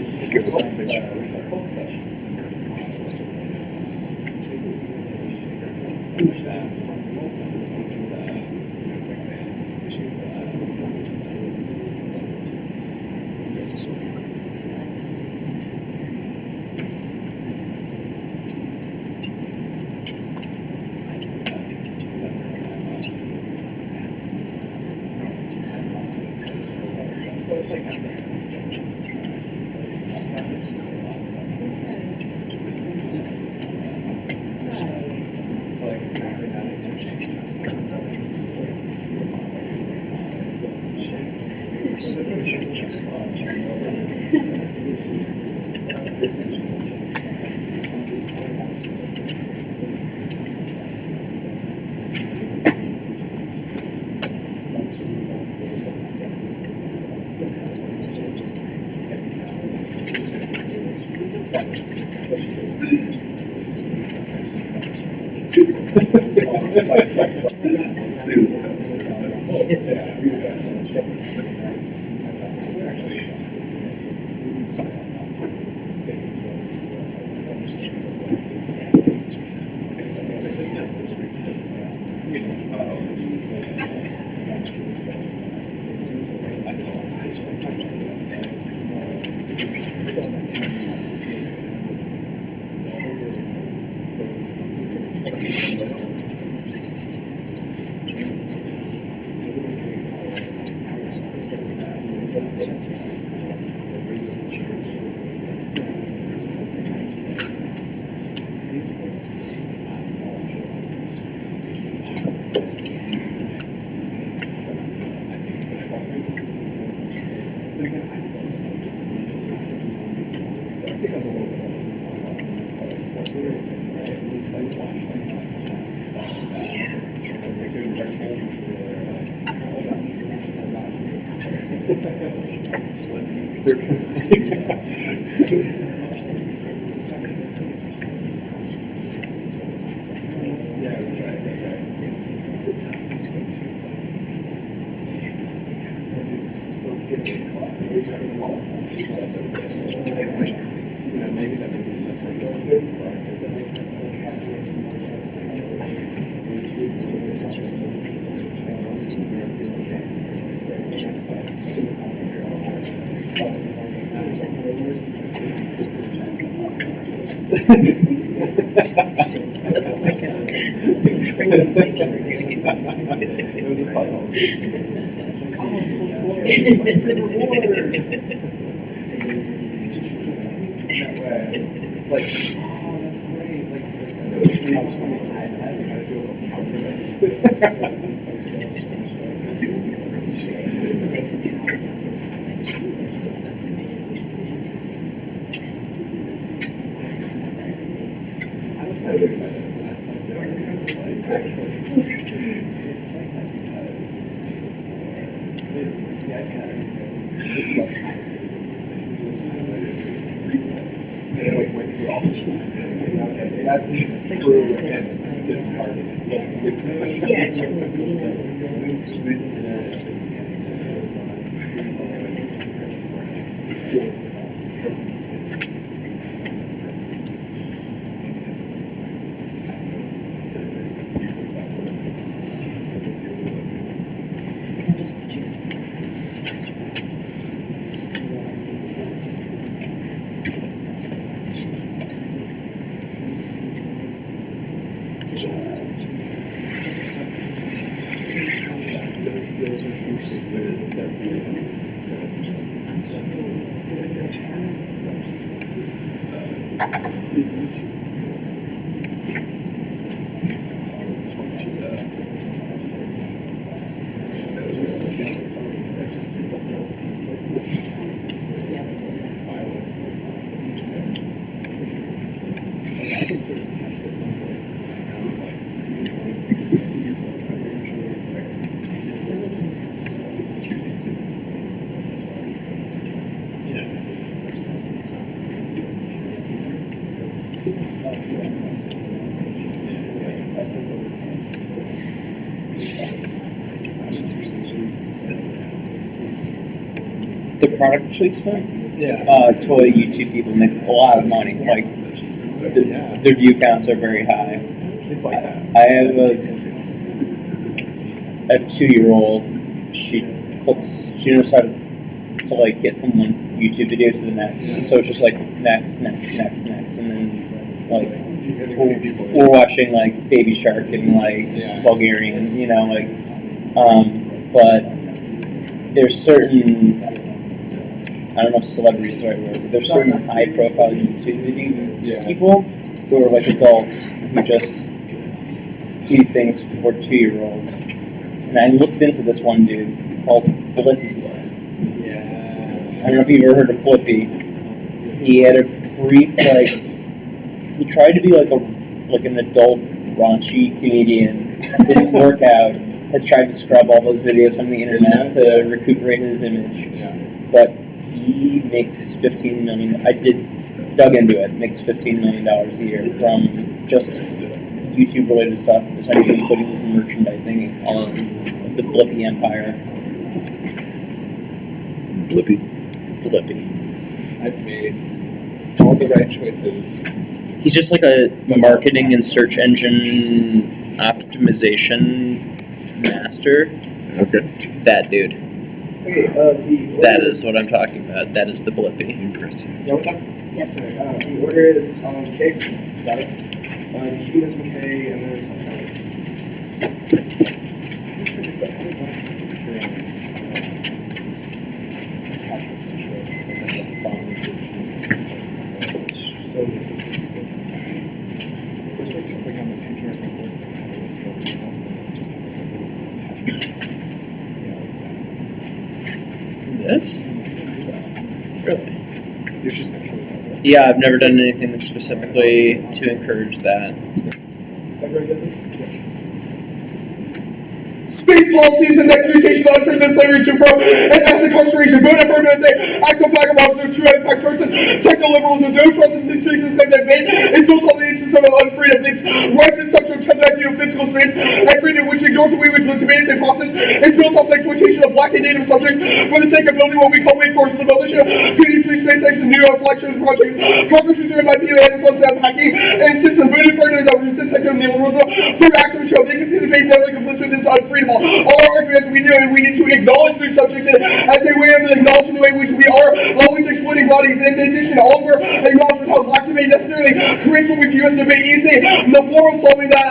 It's like, oh, that's great. the product placement. Yeah. Toy YouTube people make a lot of money. Like their view counts are very high. I have a 2-year-old. She knows how to like get from one YouTube video to the next. And so it's just like next, and then like we're watching like Baby Shark and like Bulgarian, you know, like but there's certain, I don't know if celebrity is the right word, but there's certain high profile YouTube video people who are like adults who just do things for 2-year-olds. And I looked into this one dude called Blippi. I don't know if you've ever heard of Blippi. He had a brief, like, he tried to be like an adult raunchy comedian. Didn't work out. Has tried to scrub all those videos from the internet to recuperate his image. But he makes $15 million. I dug into it. Makes $15 million a year from just YouTube related stuff. Essentially putting his merchandising on the Blippi empire. Blippi. I've made all the right choices. He's just like a marketing and search engine optimization master. Okay. That dude. Okay, That is what I'm talking about. That is the Blippi. Impressive. Yeah, what's up? Yes, sir. The order is cakes. Got it. The humans McKay, and then it's Just like on the picture, it looks like how it was built, just have like a little attachment. This? Really? There's just actually Yeah, I've never done anything specifically to encourage that. Space policies and next mutation on for the slavery to pro and mass incarceration. Voted for as a active vagabonds. There's 2 impact persons. Techno liberals. There's no substance cases that they've made. It's built on the instance of unfreedom. It's rights and subject to the idea of physical space and freedom, which ignores the way which legitimates a process. It's built off the exploitation of black and native subjects for the sake of building what we call wait for the militia. PD's free space action, new reflection project. Congress is doing my PA and it's hacking and system voted for the resist sector of neoliberalism. Through active show, they can see the base never complicit with this unfreedom. All our arguments we need to acknowledge these subjects as a way of acknowledging the way in which we are always exploiting bodies. In addition, all of our acknowledgement how black debate necessarily creates what we view as debate easy. The form of solving that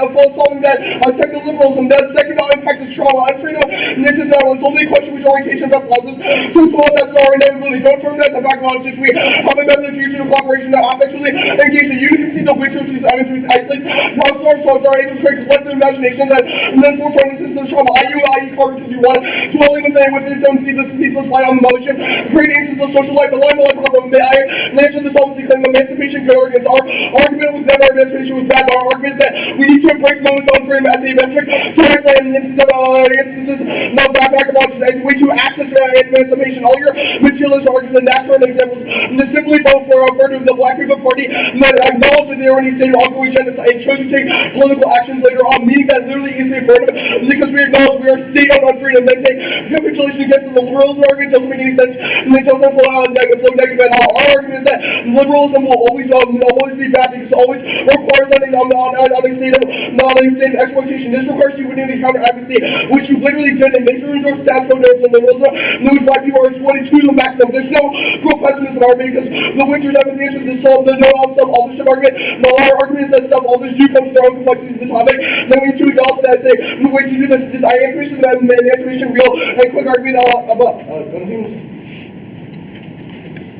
techno-liberalism, that second impact is trauma, unfreedom, and this is it's only a question which orientation best allows us to dwell that star inevitability. Vote for this and acknowledge this we have about the future of cooperation that effectively engage the unity, see the winters, these avenues, isolates, how star songs are able to create collective imagination that, and then forefront instances of trauma. IE Carter 51, dwelling within its own ceaseless light on the mothership, create instances of social life, the line of problem, may I answer the solvency claim of emancipation, good arguments. Our argument was never emancipation was bad, but our argument is that we need to embrace moments on freedom as a metric to isolate instances of vagabonds as a way to access emancipation. All your materials, arguments, and natural examples, and the simply vote for to the Black People Party, and then acknowledge that they already stated ongoing genocide and chose to take political actions later on, meaning that literally is affirmative, because we acknowledge we are state of unfreedom, then take capitulation against the liberalism argument doesn't make any sense, and it doesn't flow negative at all. Our argument is that liberalism will always be bad because it always requires on a state of exploitation. This requires you to counter advocacy, which you literally did, and they threw into staff notes and liberalism, and those black people are exploited to the maximum. There's no real pessimism argument because the winters have the answer to solve the no self-authorship argument. No, our argument is that self-authors do come to their own complexities of the topic. Then we need to acknowledge that as a way to do this information that information real and quick argument about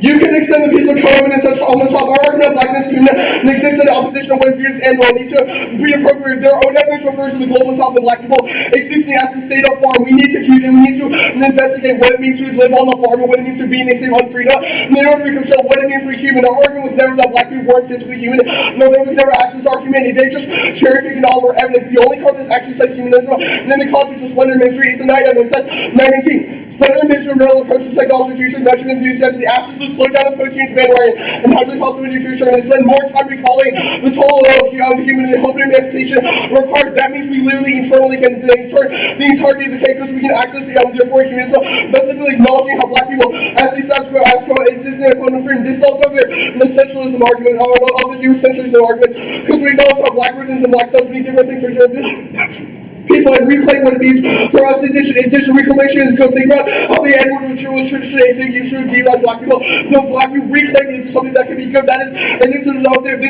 you can extend the piece of co-evidence on the top. Our argument of blackness exists in opposition to what views and will need to be appropriate. Their own evidence refers to the global south and black people existing as a state of farm. We need to investigate what it means to live on the farm and what it means to be in a state of unfreedom. And in order to reconcile what it means to be human, our argument was never that black people weren't physically human, nor that we could never access our humanity. They just cherry-picking all of our evidence. The only card that actually cites humanism, and then the context of splendor and mystery is the night evidence. That's 918. Spider-Man mission rail approach to technology future mentioned in the news that the asses to slow down the protein bandwagon and highly possible in the future, and they spend more time recalling the total of human and hope and emancipation required. That means we literally internally can turn the entirety of the cake because we can access the foreign community. So basically acknowledging how black people, as they status quo, exist in opponent freedom. This solves over the centralism argument, or the new centralism arguments, because we acknowledge how black rhythms and black subs mean different things for different people, and reclaim what it means for us. In addition, reclamation is going to think about how the N-word was traditionally used to demonize black people. No, black people reclaiming it into something that can be good. That is, and this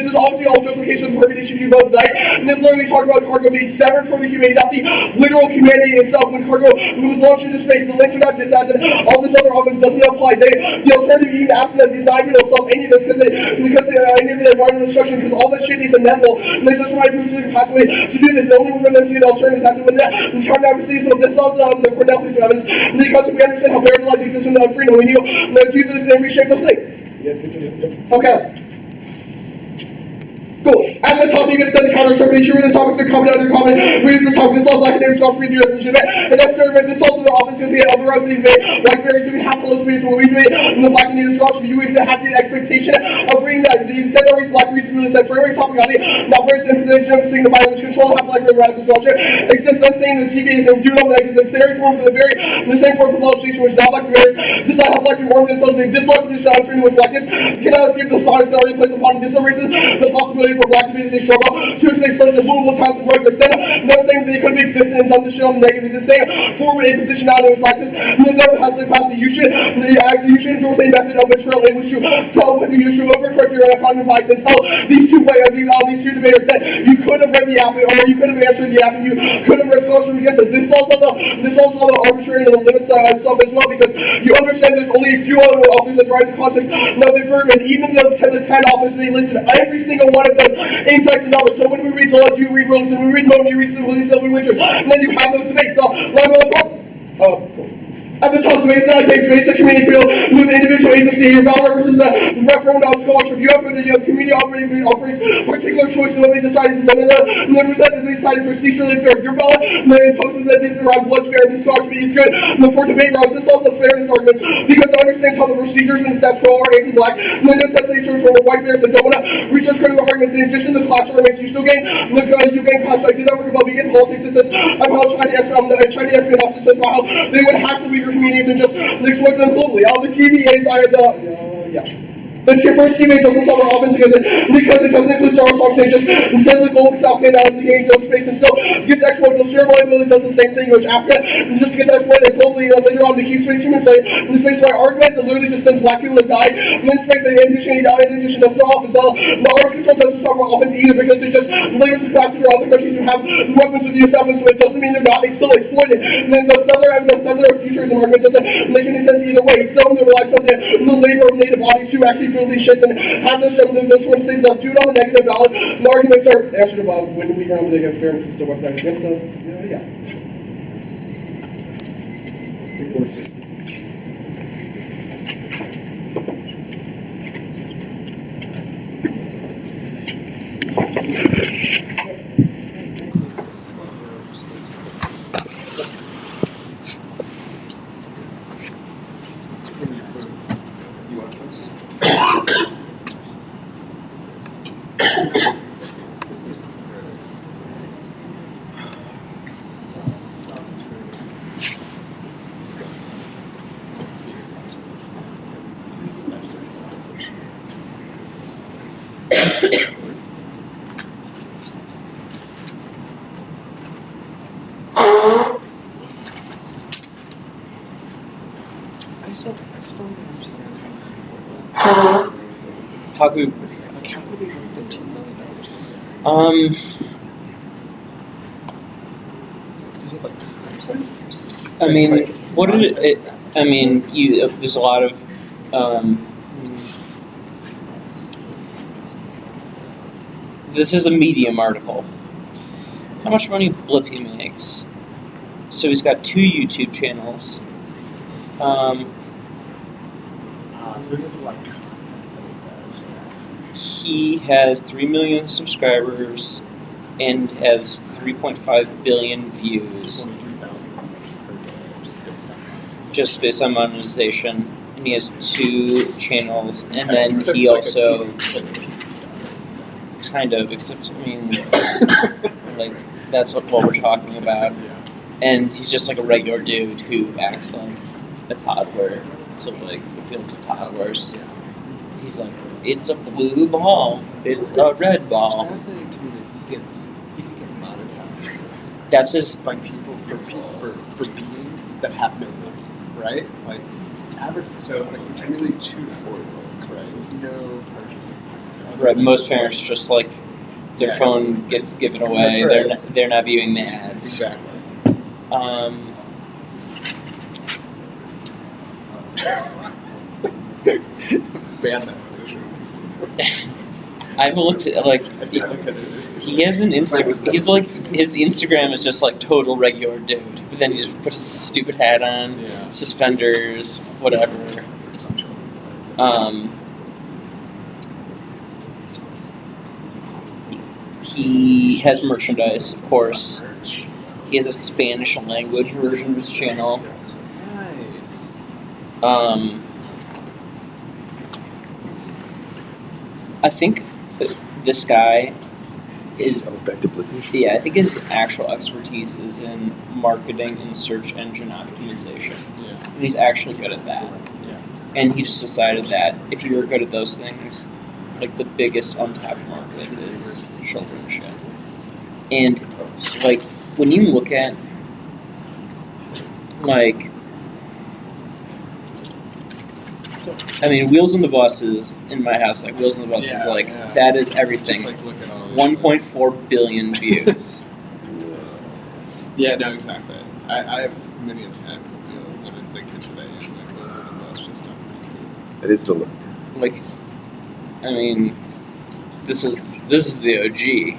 is obviously all justification of the permutation you both tonight. And this literally talking about cargo being severed from the humanity, not the literal humanity itself. When cargo was launched into space, the links are not disads, and all this other offense doesn't apply. The alternative, even after that, is not even to solve any of this because any of the environmental destruction, because all this shit is inevitable. And that's why Bruce Lee pathway to do this. The only way for them to see the alternatives have to win that. We can't now receive so this solves the Cornell piece of evidence because we understand how buried life exists without freedom. We need to do this and reshape those things. Okay. Cool. At the top, you can send the counter interpretation. Read this topic, the comment under comment. Read this topic. This all black and scholars free to us and shit. And that's third. This also the office with the other routes that you've made. White berries, we have close to what we've made. And the black and native scholars, you have the expectation of bringing that. The instead of black reads from the set for every topic on it. Not where's the imposition of signify which control have black radical scholarship. Exists that saying the TV is and do know that because it's theory form for the same form of pathology which not black bears. Decide how black people order themselves. They dislodge the shot freedom with blackness. Cannot see if the sonics that already placed upon this reason the possibility for black to be a struggle to exist such as Louisville, Townsend, Rutgers, Senna. Not saying that they couldn't exist and dump the shit on the negative. It's saying form a position out of practice. No one has the capacity. You should endorse a method of betrayal in which you tell when you should overcorrect your economic bias and tell these two debaters that you could have read the app or you could have answered the app and you could have read scholarship against us. This solves all the arbitrary and the limits stuff as well because you understand there's only a few other authors that drive the context. Now they and even the 10 authors they listed, every single one of them types of knowledge. So when we read Zola, you read Wilson, when we read Moe, you read Sylvie Winter, and then you have those debates. Cool. At the top, debates not a game, debates a community field with individual agency. Your ballot represents a referendum on scholarship. You have the community operates particular choice in what they decide is limited, and then present that they decide is procedurally fair. Your ballot imposes that this round was fair and this scholarship is good. And for debate rounds, this solves the fairness argument because it understands how the procedures and steps go are anti-black, and then this sets a search for white bears that don't want to research critical arguments. In addition to the class arguments, you still gain class. I did that work about vegan politics. It says about Chinese espionage. It says about how they would have to be communities and just exploit them globally. All the TVAs are the first TVA doesn't solve our offense because it doesn't include Star Wars songs, and it just says the global South out of the game, no space, and still gets exploited. The shareable ability does the same thing, which Africa just gets exploited globally later on the keep space human play. In the space where arguments that literally just sends black people to die, and then space in addition does no offense. The arms control doesn't talk about offense either because it just limits the capacity for other countries who have weapons with use weapons, so it doesn't mean they're not, they still exploit it. And then the settler futurism argument doesn't make any sense either way. It's still relies on the labor of native bodies to actually build these shits and have those ones say they'll do it on the negative ballot. The arguments are answered about when we are on the negative fairness system weaponized against us. How could we? I mean, what did it? I mean, there's a lot of. This is a Medium article. How much money Blippy makes? So he's got 2 YouTube channels. So he has a lot of content that he does. He has 3 million subscribers and has 3.5 billion views. 23,000 per day, just based on that. So just based on monetization, and he has 2 channels, and then So he it's like also a TV star. kind of, except I mean, like that's what we're talking about, and he's just like a regular dude who acts like a toddler, to like appeal to toddlers. He's like, it's a blue ball, it's a red ball. It's fascinating to me that he can get monetized That's his. by people for beings that have no money, right? Like average. So like it's really 2 to 4-year-olds, right? No purchasing power. Right, most parents just like their phone gets given away. That's right. They're not viewing the ads. Exactly. Ban that. I've looked at like he has an Instagram. He's like his Instagram is just like total regular dude. But then he just puts a stupid hat on, suspenders, whatever. He has merchandise, of course. He has a Spanish language version of his channel. Nice. I think this guy is. Oh, back to Blackish. Yeah, I think his actual expertise is in marketing and search engine optimization. Yeah. And he's actually good at that. Yeah. And he just decided that if you were good at those things, like the biggest untapped market is children's shit. And like when you look at like I mean, Wheels on the Bus is in my house. Like Wheels on the Bus is like that is everything. Just like look at all this 1.4 billion views. Yeah, no, exactly. I have many a time living the kid today and like Wheels on the Bus just not pretty cool. It is the look. Like, I mean, this is the OG,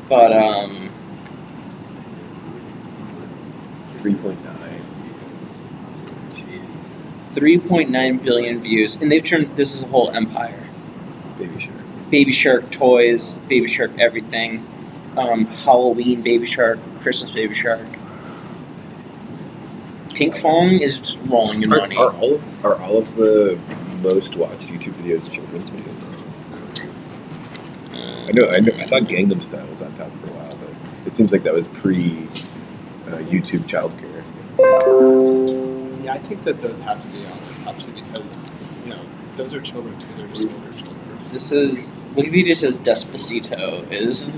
but 3.9. 3.9 billion views, and they've turned this is a whole empire. Baby Shark. Baby Shark toys, Baby Shark everything, Halloween Baby Shark, Christmas Baby Shark. Pink Fong is just rolling in money. Are all of the most watched YouTube videos children's videos? I know. I thought Gangnam Style was on top for a while, but it seems like that was pre YouTube childcare. Yeah, I think that those have to be on the top two because, those are children too. They're just older children. This is Wikipedia says Despacito is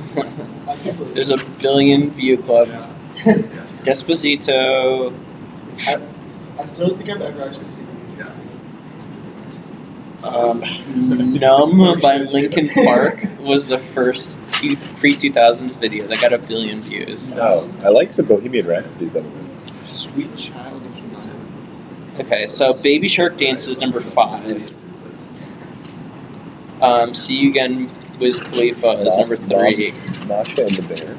there's a billion view club. Yeah. Despacito. I still think I've ever actually seen it. Numb by Linkin Park was the first pre-2000s video that got a billion views. Oh, I like the Bohemian Rhapsody of it. Sweet child of mine. Okay, so Baby Shark Dance is number 5. See You Again, Wiz Khalifa is number 3. Masha and the Bear.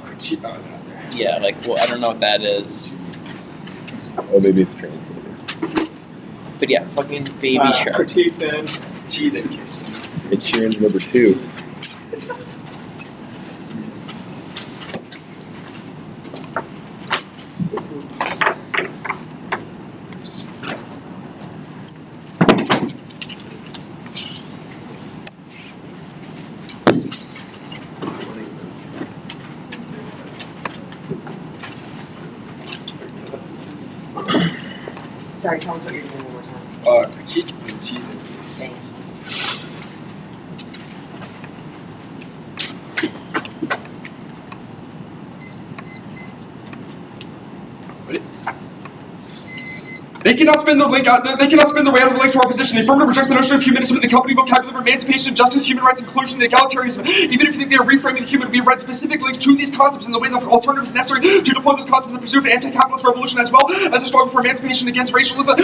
Critique. Oh, no, there. Yeah, like, well, I don't know what that is. Oh, maybe it's translated. But yeah, fucking Baby Shark. Critique then. Tea then kiss. Ed Sheeran's number 2. Sorry, tell us what you're doing one more time. Critique and tea then kiss. Thank you. They cannot spin the link out. They cannot spin their way out of the link to our position. The affirmative rejects the notion of humanism in the company vocabulary of emancipation, justice, human rights, inclusion, and egalitarianism. Even if you think they are reframing the human, we have read specific links to these concepts in the way that alternatives necessary to deploy those concepts in the pursuit of anti-capitalist revolution, as well as a struggle for emancipation against racism,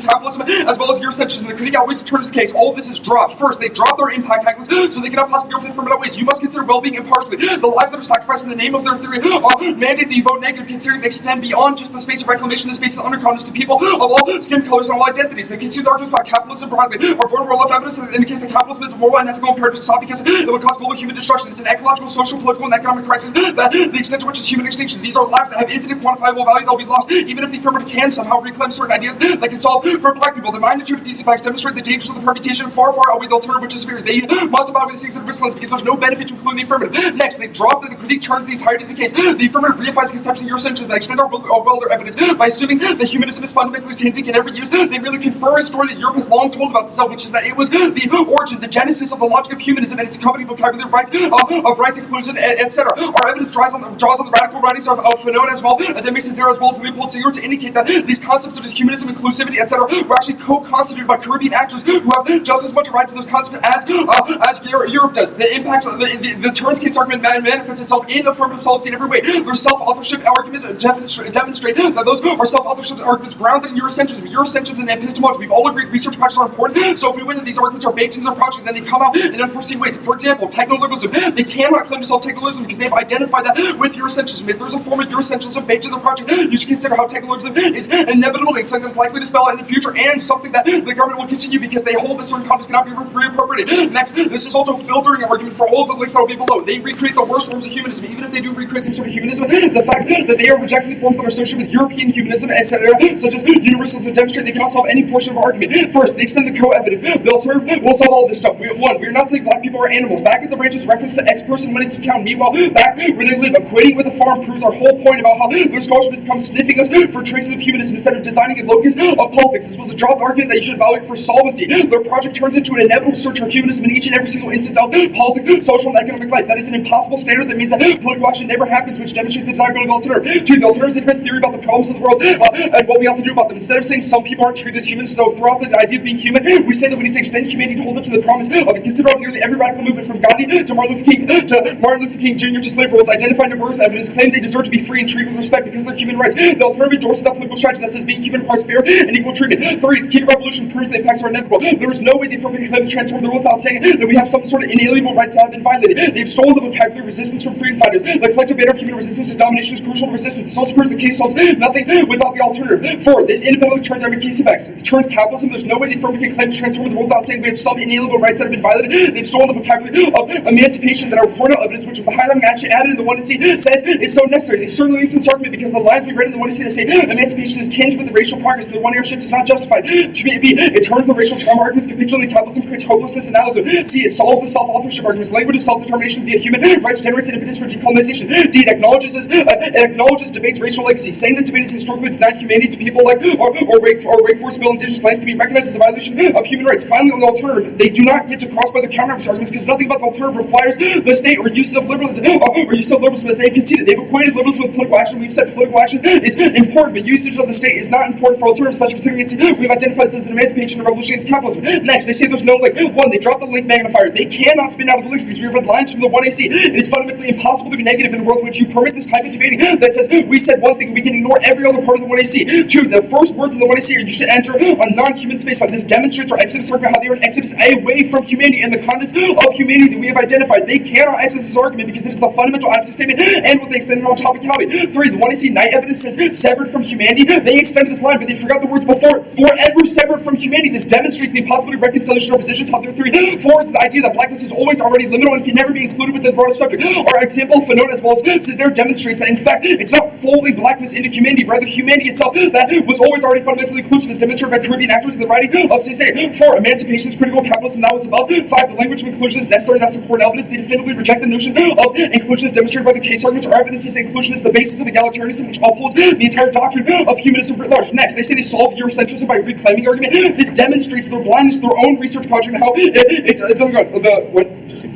capitalism, as well as Eurocentrism. The critique always returns to the case. All of this is dropped. First, they drop their impact calculus, so they cannot possibly go for the affirmative ways. You must consider well-being impartially. The lives that are sacrificed in the name of their theory mandate that you vote negative, considering they extend beyond just the space of reclamation, the space of underconscious to people of all skin colors and all identities. They concede the arguments about capitalism broadly are void of evidence that indicates that capitalism is moral and ethical imperative to stop because it would cause global human destruction. It's an ecological, social, political, and economic crisis that the extent to which is human extinction. These are lives that have infinite quantifiable value that will be lost, even if the affirmative can somehow reclaim certain ideas that can solve for black people. The magnitude of these effects demonstrate the dangers of the permutation far, far outweigh the alternative, which is fear. They must abide with these things in vigilance because there's no benefit to include the affirmative. Next, they drop the critique turns the entirety of the case. The affirmative reifies conception of Eurocentrism and extend our welder evidence by assuming that humanism is fundamentally tainted in every use. They merely confirm a story that Europe has long told about itself, which is that it was the origin, the genesis of the logic of humanism and its accompanying vocabulary of rights, inclusion, etc. Our evidence draws on the radical writings of Fanon as well as M. Cesare as well as Leopold Singer to indicate that these concepts such as humanism, inclusivity, etc. were actually co-constituted by Caribbean actors who have just as much right to those concepts as Europe does. The impacts of the Turns case argument manifests itself in affirmative solvency in every way. Their self-authorship arguments demonstrate that those are self-authorship arguments grounded in Eurocentrism. Eurocentrism and epistemology. We've all agreed research projects are important, so if we win that these arguments are baked into their project, then they come out in unforeseen ways. For example, technoliberalism. They cannot claim to solve technoliberalism because they've identified that with Eurocentrism. If there's a form of Eurocentrism baked into their project, you should consider how technoliberalism is inevitable and something that's likely to spell in the future and something that the government will continue because they hold that certain concepts cannot be reappropriated. Next, this is also filtering an argument for all of the links that will be below. They recreate the worst forms of humanism. Even if they do recreate some sort of humanism, the fact that they are rejecting the forms that are associated with European humanism, etc., such as universalism, demonstrate they cannot solve any portion of our argument. First, they extend the co-evidence. The alternative will solve all this stuff. We're not saying black people are animals. Back at the ranch's reference to X-person went into town. Meanwhile, back where they live, equating with the farm proves our whole point about how their scholarship has become sniffing us for traces of humanism instead of designing a locus of politics. This was a dropped argument that you should evaluate for solvency. Their project turns into an inevitable search for humanism in each and every single instance of politics, social, and economic life. That is an impossible standard that means that political action never happens, which demonstrates the desirability of the alternative. Two, the alternative defense theory about the problems of the world and what we have to do about them. Instead of saying some people aren't treated as humans, so throughout the idea of being human, we say that we need to extend humanity to hold it to the promise of it. Consider nearly every radical movement from Gandhi to Martin Luther King Jr. to slave rules, identified numerous evidence, claim they deserve to be free and treated with respect because of their human rights. The alternative endorses that political strategy that says being human requires fair and equal treatment. Three, its key to revolution proves the impacts are inevitable. There is no way they affirmatively claim to transform the world without saying that we have some sort of inalienable rights that have been violated. They've stolen the vocabulary of resistance from freedom fighters. The collective banner of human resistance to domination is crucial to resistance. This also proves the case solves nothing without the alternative. Four, this independently turns every case of X. It turns capitalism. There's no way they firmly can claim to transform the world without saying we have some inalienable rights that have been violated. They've stolen the vocabulary of emancipation that our reported evidence, which was the highlighting action added in the 1C, says is so necessary. They certainly leave this argument because the lines we read in the 1C that say emancipation is tinged with the racial progress and the one-air shift is not justified. B, it turns the racial trauma arguments capitulating capitalism creates hopelessness and nihilism. C, it solves the self-authorship arguments. Language is self-determination via human rights generates an impetus for decolonization. D, it acknowledges debate's racial legacy. Saying that debate has historically denied humanity to people like or Wake Forest Bill indigenous land can be recognized as a violation of human rights. Finally, on the alternative, they do not get to cross by the counter-arguments because nothing about the alternative requires the state or uses of liberalism or use of liberalism as they have conceded. They've equated liberalism with political action. We've said political action is important, but usage of the state is not important for alternatives, especially considering we've identified this as an emancipation and revolution against capitalism. Next, they say there's no link. One, they drop the link magnifier. They cannot spin out of the links because we have read lines from the 1AC. It is fundamentally impossible to be negative in a world in which you permit this type of debating that says we said one thing, we can ignore every other part of the 1AC. Two, the first words in the 1AC are you should enter on non-human space. This demonstrates our exodus argument, how they are an exodus away from humanity and the contents of humanity that we have identified. They cannot access this argument because it is the fundamental absence statement and what they extended on topicality. Three, the 1AC night evidence says severed from humanity. They extended this line, but they forgot the words before it. Forever severed from humanity. This demonstrates the impossibility of reconciliation of positions. How their three forwards the idea that blackness is always already liminal and can never be included within the broader subject. Our example of Fanon as well as Cesare demonstrates that in fact it's not folding blackness into humanity, rather humanity itself that was always already fundamentally inclusive as demonstrated by Caribbean actors in the writing of Cesare. Four, emancipation is critical, capitalism now is above. Five, the language of inclusion is necessary, that's important evidence. They definitively reject the notion of inclusion as demonstrated by the case arguments. Our evidence is inclusion is the basis of egalitarianism, which upholds the entire doctrine of humanism writ large. Next, they say they solve Eurocentrism by reclaiming argument. This demonstrates their blindness to their own research project and how it doesn't go.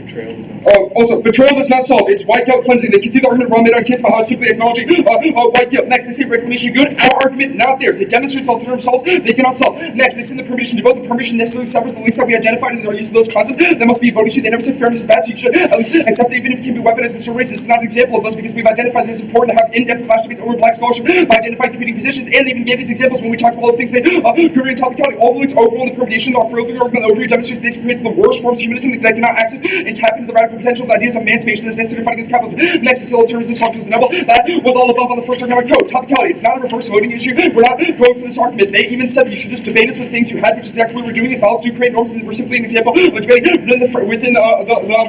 Betrayal does not solve. Also, betrayal does not solve. It's white guilt cleansing. They can see the argument wrong made on case by how simply acknowledging white guilt. Next, they say reclamation good. Our argument not theirs. It demonstrates alternative solves they cannot solve. Next, they say the permission to vote. The permission necessarily severs the links that we identified in the use of those concepts. That must be a voting issue. They never said fairness is bad, so you should at least accept that even if it can be weaponized as a race. This is not an example of those because we've identified that it's important to have in-depth clash debates over black scholarship by identifying competing positions, and they even gave these examples when we talked about all the things they Caribbean topicality. All the links overall the permutation, the filtering argument overview demonstrates this creates the worst forms of humanism that they cannot access and tap into the radical potential of ideas of emancipation that's necessary to fight against capitalism. Next is terrorism, socialism, and that was all above on the first economic code. Topicality. It's not a reverse voting issue. We're not going for this argument. They even said that you should just debate us with things you had, which is exactly what we're doing. It follows to create norms, and we're simply an example of a debate within the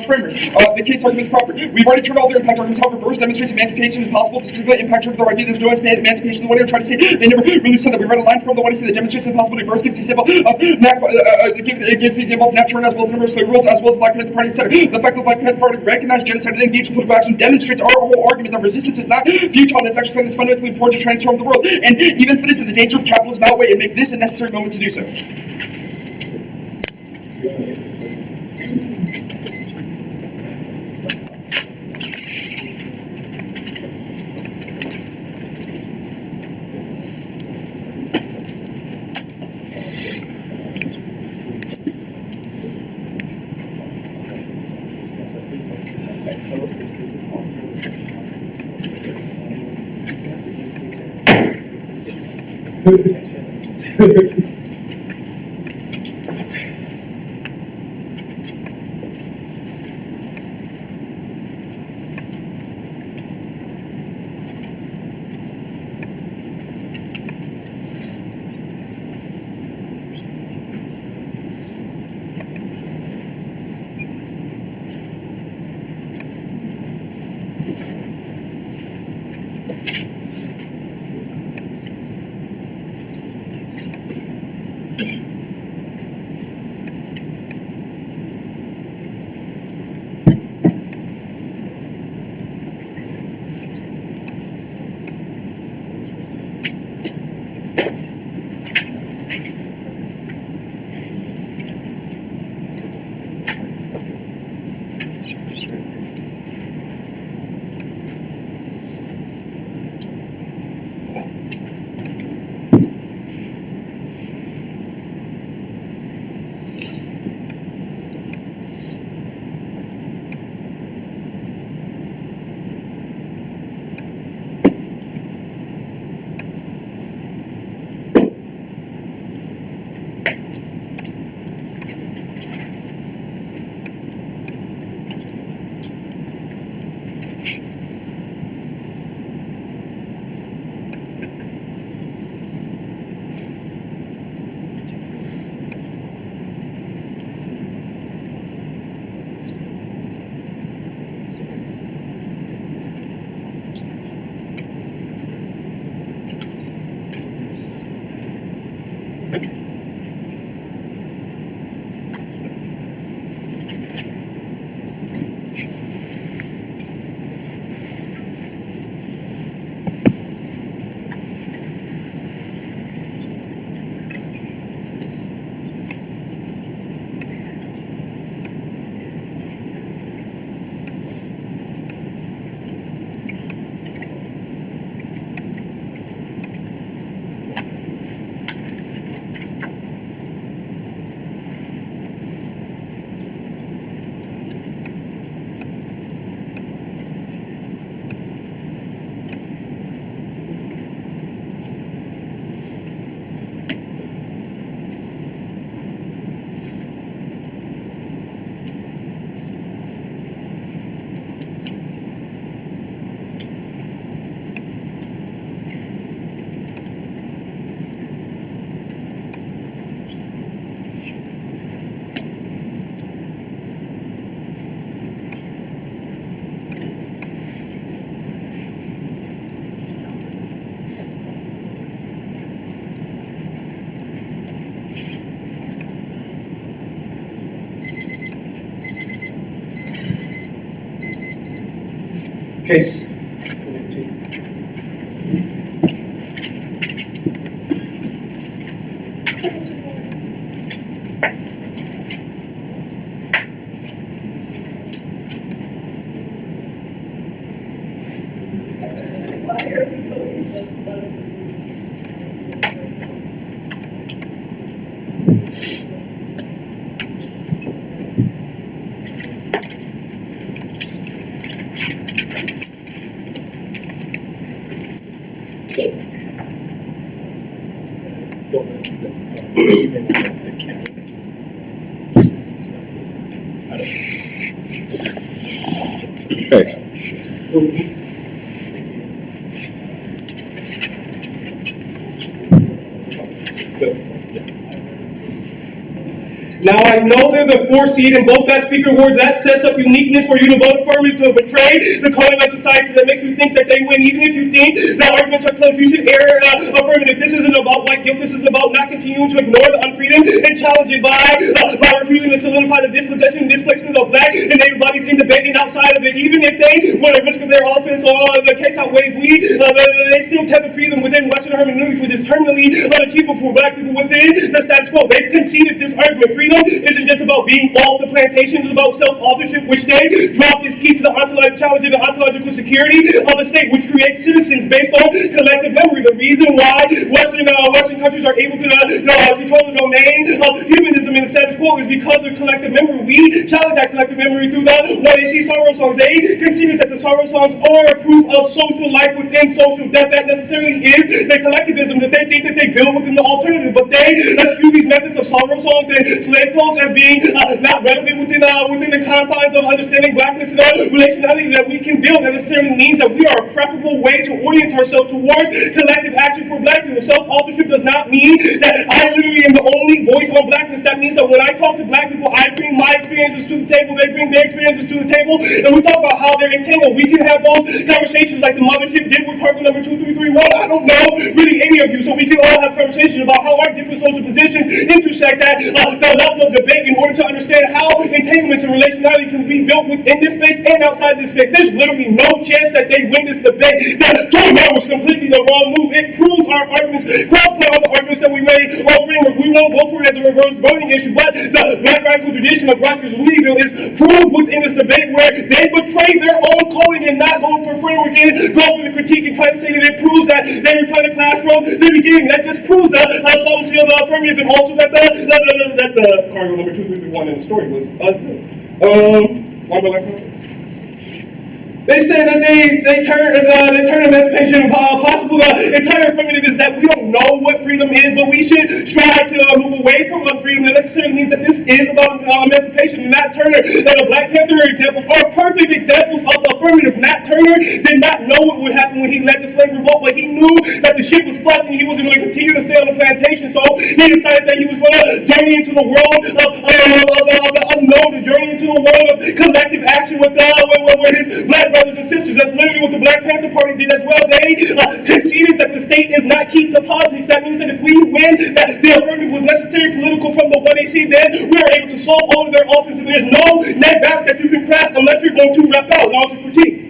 framework. The case argument is proper. We've already turned all their impact arguments. However, Burris demonstrates emancipation is possible to specifically impact the idea there's no emancipation. The one you're trying to say, they never really said that. We read a line from the one that demonstrates the possibility. Burris gives the example of gives the example of Nat Turner as well as a number of slave rules, as well as the Black Panther Party, etc. The fact that the Black Panther Party recognized genocide and engaged in political action demonstrates our whole argument that resistance is not futile, and it's actually something that's fundamentally important to transform the world. And even for this, the danger of capitalism outweigh and make this a necessary moment to do so. Case. Nice. Now I know they're the 4 seed in both that speaker awards. That sets up uniqueness for you to vote affirmative to betray the code of our society that makes you think that they win. Even if you think the arguments are close, you should err affirmative. This isn't about white guilt. This is about not continuing to ignore the unfreedom and challenge it by refusing to solidify the dispossession and displacement of black and native bodies in debate and outside of it. Even if they would risk of their offense or the case outweighs they still tend to free them within Western hermeneutics, which is terminally unachievable for black people within the status quo. They've conceded this argument. Freedom isn't just about being off the plantations, it's about self-authorship, which they dropped is key to the challenging the ontological security of the state, which creates citizens based on collective memory. The reason why Western countries are able to control the domain of humanism in the status quo is because of collective memory. We challenge that collective memory through the WAC sorrow songs. They conceded that the sorrow songs are a proof of social life within social death. That necessarily is the collectivism that they think that they build within the alternative, but they eschew these methods of sorrow songs and slave codes as being not relevant within the confines of understanding blackness and relationality that we can build. That necessarily means that we are a preferable way to orient ourselves towards collective action for black people. Self-authorship does not mean that I literally am the only voice on blackness. That means that when I talk to black people, I bring my experiences to the table, they bring their experiences to the table, and we talk about how they're entangled. We can have those conversations like the mothership did with cargo number 2331. I don't know really any of you, so we can all have conversations about how our different social positions intersect at the level of debate in order to understand how entanglements and relationality can be built within this space and outside this space. There's literally no chance that they win this debate. The total was completely the wrong move. It proves our arguments, cross-play all the arguments that we made on framework. We won't go for it as a reverse voting issue, but the black radical tradition of Rutgers Louisville is proved within this debate where they betray their own coding and not going for framework and go for the critique and try to say that it proves that they were trying to clash from the beginning. That just proves the solvency of the affirmative, and also that the cargo number 2331 in the story was They said that they turn emancipation possible. The entire affirmative is that we don't know what freedom is, but we should strive to move away from unfreedom. That necessarily means that this is about emancipation. And Nat Turner and the Black Panther examples are perfect examples of the affirmative. Nat Turner did not know what would happen when he led the slave revolt, but he knew that the ship was fucked and he wasn't going to continue to stay on the plantation. So he decided that he was going to journey into the world of the unknown, to journey into the world of collective action with his black brothers and sisters. That's literally what the Black Panther Party did as well. They conceded that the state is not key to politics. That means that if we win, that the affirmative was necessary political from the 1AC, then we are able to solve all of their offense. And there's no net ballot that you can craft unless you're going to rep out, not to critique.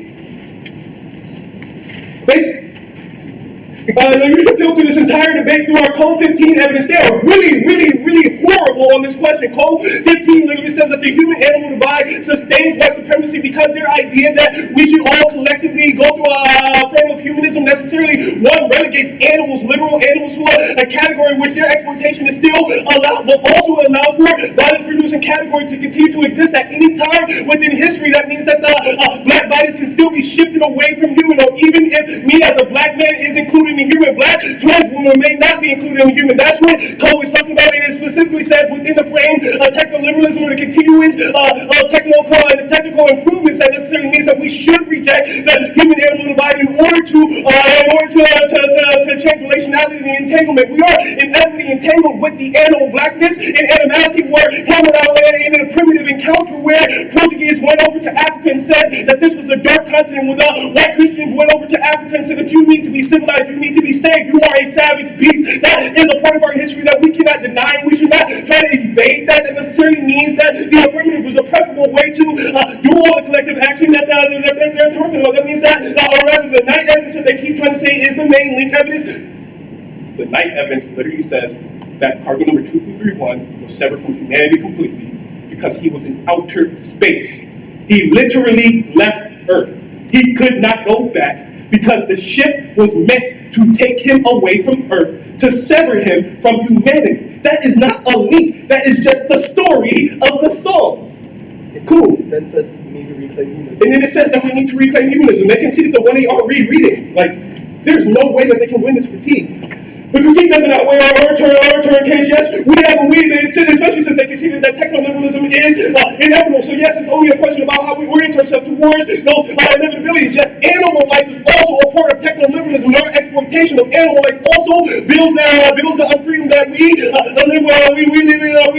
You should filter this entire debate through our Code 15 evidence. They are really, really, really horrible on this question. Code 15 literally says that the human-animal divide sustains white supremacy because their idea that we should all collectively go through a frame of humanism necessarily, one, relegates animals, literal animals, to a category in which their exploitation is still allowed, but also allows for body-producing category to continue to exist at any time within history. That means that the black bodies can still be shifted away from human, or even if me as a black man is included in human, black trans women may not be included in human. That's what Cole is talking about, and it specifically says within the frame of techno-liberalism or the continuing technical improvements, that necessarily means that we should reject the human-animal divide in order to change relationality and entanglement. We are inevitably entangled with the animal blackness and animality were hammered out in a primitive encounter where Portuguese went over to Africa and said that this was a dark continent, when white Christians went over to Africa and said that you need to be civilized, you need to be saved, you are a savage beast. That is a part of our history that we cannot deny. We should not try to evade that. That necessarily means that the affirmative was a preferable way to do all the collective action that they're talking about. That means that, or rather, the night evidence that they keep trying to say is the main link evidence. The night evidence literally says that cargo number 2331 was severed from humanity completely because he was in outer space. He literally left Earth. He could not go back because the ship was meant to take him away from Earth, to sever him from humanity. That is not a link. That is just the story of the song. Cool. It then says we need to reclaim humanism. And then it says that we need to reclaim humanism. They can see that the 1A are rereading. Like, there's no way that they can win this critique. The critique doesn't outweigh our turn case. Yes, especially since they conceded that techno-liberalism is inevitable. So yes, it's only a question about how we orient ourselves towards those inevitabilities. Yes, animal life is also a part of techno-liberalism. Our exploitation of animal life also builds the unfreedom that we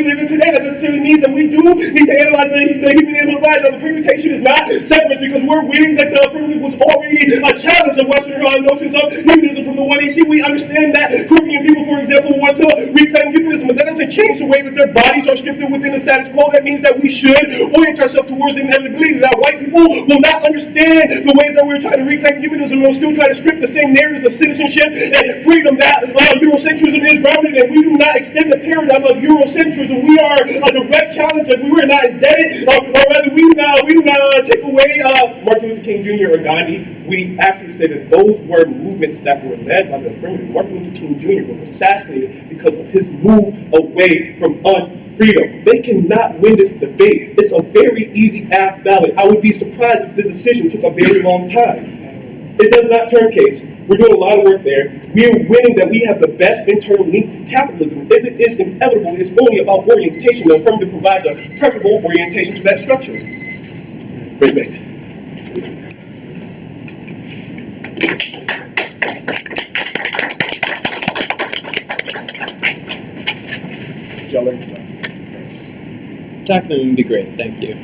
live in today. That necessarily means that we do need to analyze the human-animal lives. The permutation is not separate because we're winning that the primitive was already a challenge of Western notions of humanism from the 1AC. We understand that Caribbean people, for example, want to reclaim humanism, but that doesn't change the way that their bodies are scripted within the status quo. That means that we should orient ourselves towards the inevitability that white people will not understand the ways that we're trying to reclaim humanism. We'll still try to script the same narratives of citizenship and freedom that Eurocentrism is grounded in. We do not extend the paradigm of Eurocentrism. We are a direct challenge that we were not indebted, or rather, we do not take away Martin Luther King Jr. or Gandhi. We actually say that those were movements that were led by the affirmative. Martin Luther King Jr. was assassinated because of his move away from unfreedom. They cannot win this debate. It's a very easy path ballot. I would be surprised if this decision took a very long time. It does not turn case. We're doing a lot of work there. We are winning that we have the best internal link to capitalism. If it is inevitable, it's only about orientation. The affirmative provides a preferable orientation to that structure. Great debate. Tackling would be great, thank you.